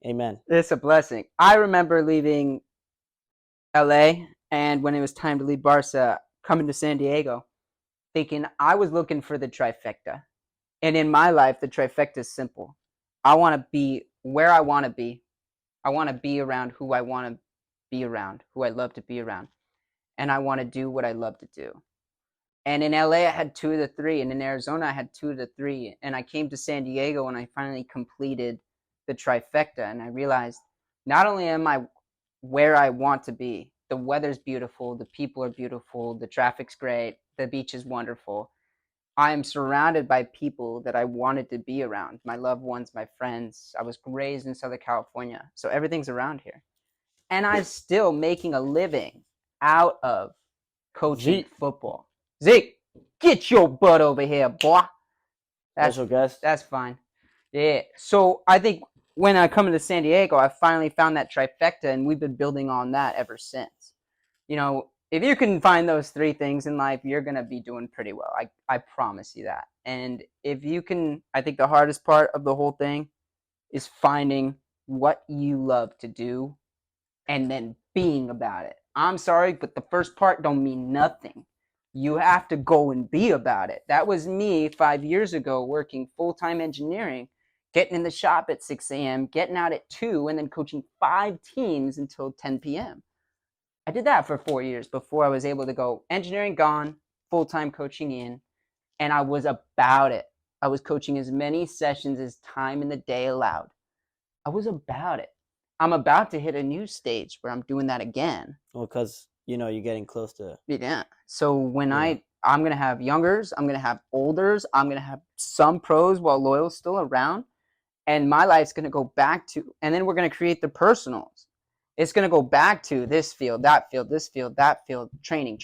[SPEAKER 2] amen.
[SPEAKER 1] It's a blessing. I remember leaving LA, and when it was time to leave Barca, coming to San Diego, thinking I was looking for the trifecta. And in my life, the trifecta is simple. I want to be where I want to be. I want to be around who I want to be around, who I love to be around. And I want to do what I love to do. And in LA, I had 2 of the 3. And in Arizona, I had 2 of the 3. And I came to San Diego and I finally completed the trifecta. And I realized not only am I where I want to be, the weather's beautiful, the people are beautiful, the traffic's great, the beach is wonderful. I am surrounded by people that I wanted to be around, my loved ones, my friends. I was raised in Southern California, so everything's around here. And I'm still making a living out of coaching football. Zeke, get your butt over here, boy.
[SPEAKER 2] Special guest.
[SPEAKER 1] That's fine. Yeah. So I think when I come to San Diego, I finally found that trifecta, and we've been building on that ever since. You know, if you can find those 3 things in life, you're going to be doing pretty well. I promise you that. And if you can, I think the hardest part of the whole thing is finding what you love to do and then being about it. I'm sorry, but the first part don't mean nothing. You have to go and be about it. That was me 5 years ago working full-time engineering, getting in the shop at 6 a.m., getting out at 2, and then coaching 5 teams until 10 p.m. I did that for 4 years before I was able to go engineering gone, full-time coaching in, and I was about it. I was coaching as many sessions as time in the day allowed. I was about it. I'm about to hit a new stage where I'm doing that again.
[SPEAKER 2] Well, because, you're getting close to...
[SPEAKER 1] Yeah. So when I'm going to have youngers, I'm going to have olders, I'm going to have some pros while Loyal's still around, and my life's going to go back to, and then we're going to create the personals. It's going to go back to this field, that field, this field, that field, training.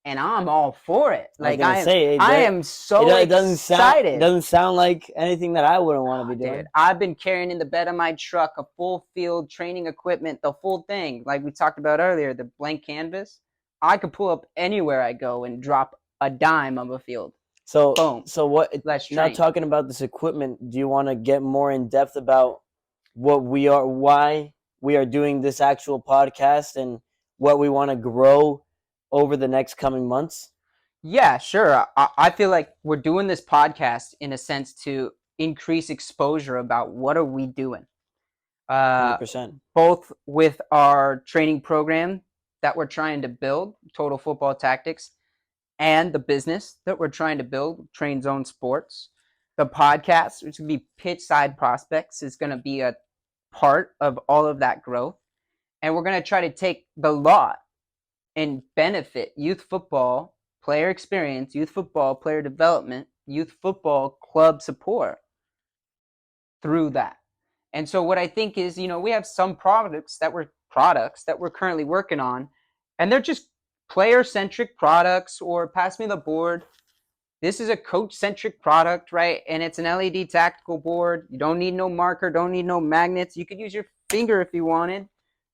[SPEAKER 1] And I'm all for it. Like I am so excited.
[SPEAKER 2] It doesn't sound like anything that I wouldn't want to be doing.
[SPEAKER 1] Dude, I've been carrying in the bed of my truck a full field training equipment, the full thing. Like we talked about earlier, the blank canvas. I could pull up anywhere I go and drop a dime of a field.
[SPEAKER 2] So
[SPEAKER 1] boom.
[SPEAKER 2] So what? Now talking about this equipment, do you want to get more in depth about why we are doing this actual podcast and what we want to grow over the next coming months?
[SPEAKER 1] Yeah, sure. I feel like we're doing this podcast in a sense to increase exposure about what are we doing.
[SPEAKER 2] 100%.
[SPEAKER 1] Both with our training program that we're trying to build, Total Football Tactics, and the business that we're trying to build, Train Zone Sports. The podcast, which would be Pitchside Prospects, is going to be a part of all of that growth. And we're going to try to take the lot and benefit youth football player experience, youth football player development, youth football club support through that. And so what I think is, we have some products that we're currently working on, and they're just player-centric products, or pass me the board. This is a coach-centric product, right? And it's an LED tactical board. You don't need no marker, don't need no magnets. You could use your finger if you wanted.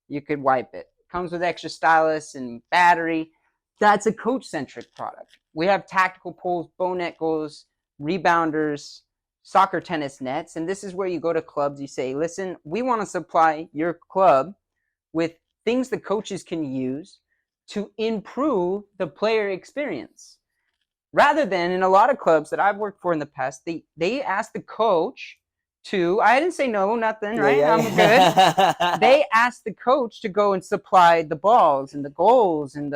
[SPEAKER 1] You could wipe it. Comes with extra stylus and battery. That's a coach-centric product. We have tactical poles, bow net goals, rebounders, soccer tennis nets, and this is where you go to clubs. You say, listen, we want to supply your club with things the coaches can use to improve the player experience. Rather than in a lot of clubs that I've worked for in the past, they ask the coach to, I didn't say no, nothing, right? I'm good. They ask the coach to go and supply the balls and the goals and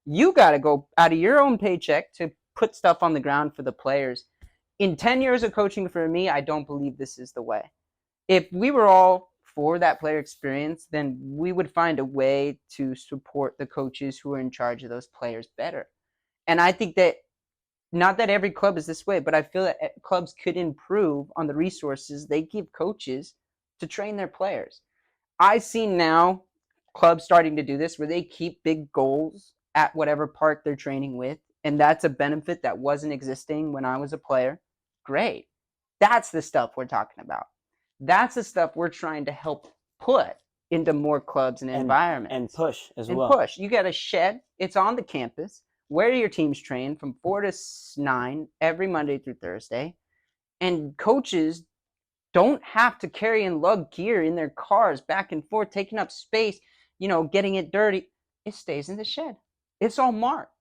[SPEAKER 1] you got to go out of your own paycheck to put stuff on the ground for the players. In 10 years of coaching for me, I don't believe this is the way. If we were all for that player experience, then we would find a way to support the coaches who are in charge of those players better. And I think that not that every club is this way, but I feel that clubs could improve on the resources they give coaches to train their players. I see now clubs starting to do this where they keep big goals at whatever park they're training with, and that's a benefit that wasn't existing when I was a player. Great. That's the stuff we're talking about. That's the stuff we're trying to help put into more clubs and environments.
[SPEAKER 2] And push as well.
[SPEAKER 1] And push. You got a shed. It's on the campus. where your teams train from 4 to 9 every Monday through Thursday. And coaches don't have to carry and lug gear in their cars back and forth, taking up space, getting it dirty. It stays in the shed. It's all marked.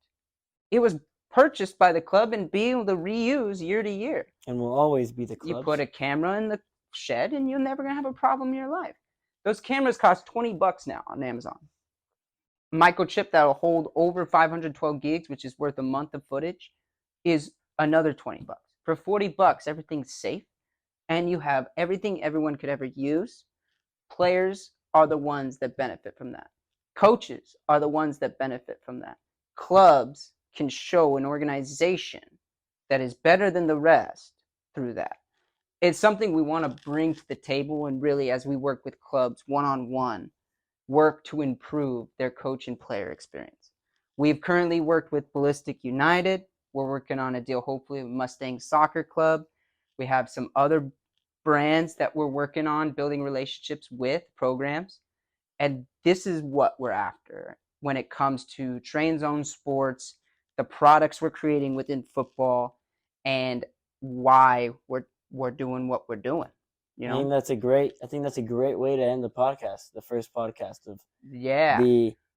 [SPEAKER 1] It was purchased by the club and be able to reuse year to year.
[SPEAKER 2] And will always be the club's.
[SPEAKER 1] You put a camera in the shed and you're never going to have a problem in your life. Those cameras cost $20 now on Amazon. Microchip that'll hold over 512 gigs, which is worth a month of footage, is another $20. For $40, everything's safe, and you have everything everyone could ever use. Players are the ones that benefit from that. Coaches are the ones that benefit from that. Clubs can show an organization that is better than the rest through that. It's something we want to bring to the table, and really, as we work with clubs one-on-one, work to improve their coach and player experience. We've currently worked with Ballistic United. We're working on a deal, hopefully, with Mustang Soccer Club. We have some other brands that we're working on building relationships with, programs. And this is what we're after when it comes to Train Zone Sports, the products we're creating within football, and why we're doing what we're doing.
[SPEAKER 2] I think that's a great way to end the podcast, the first podcast of the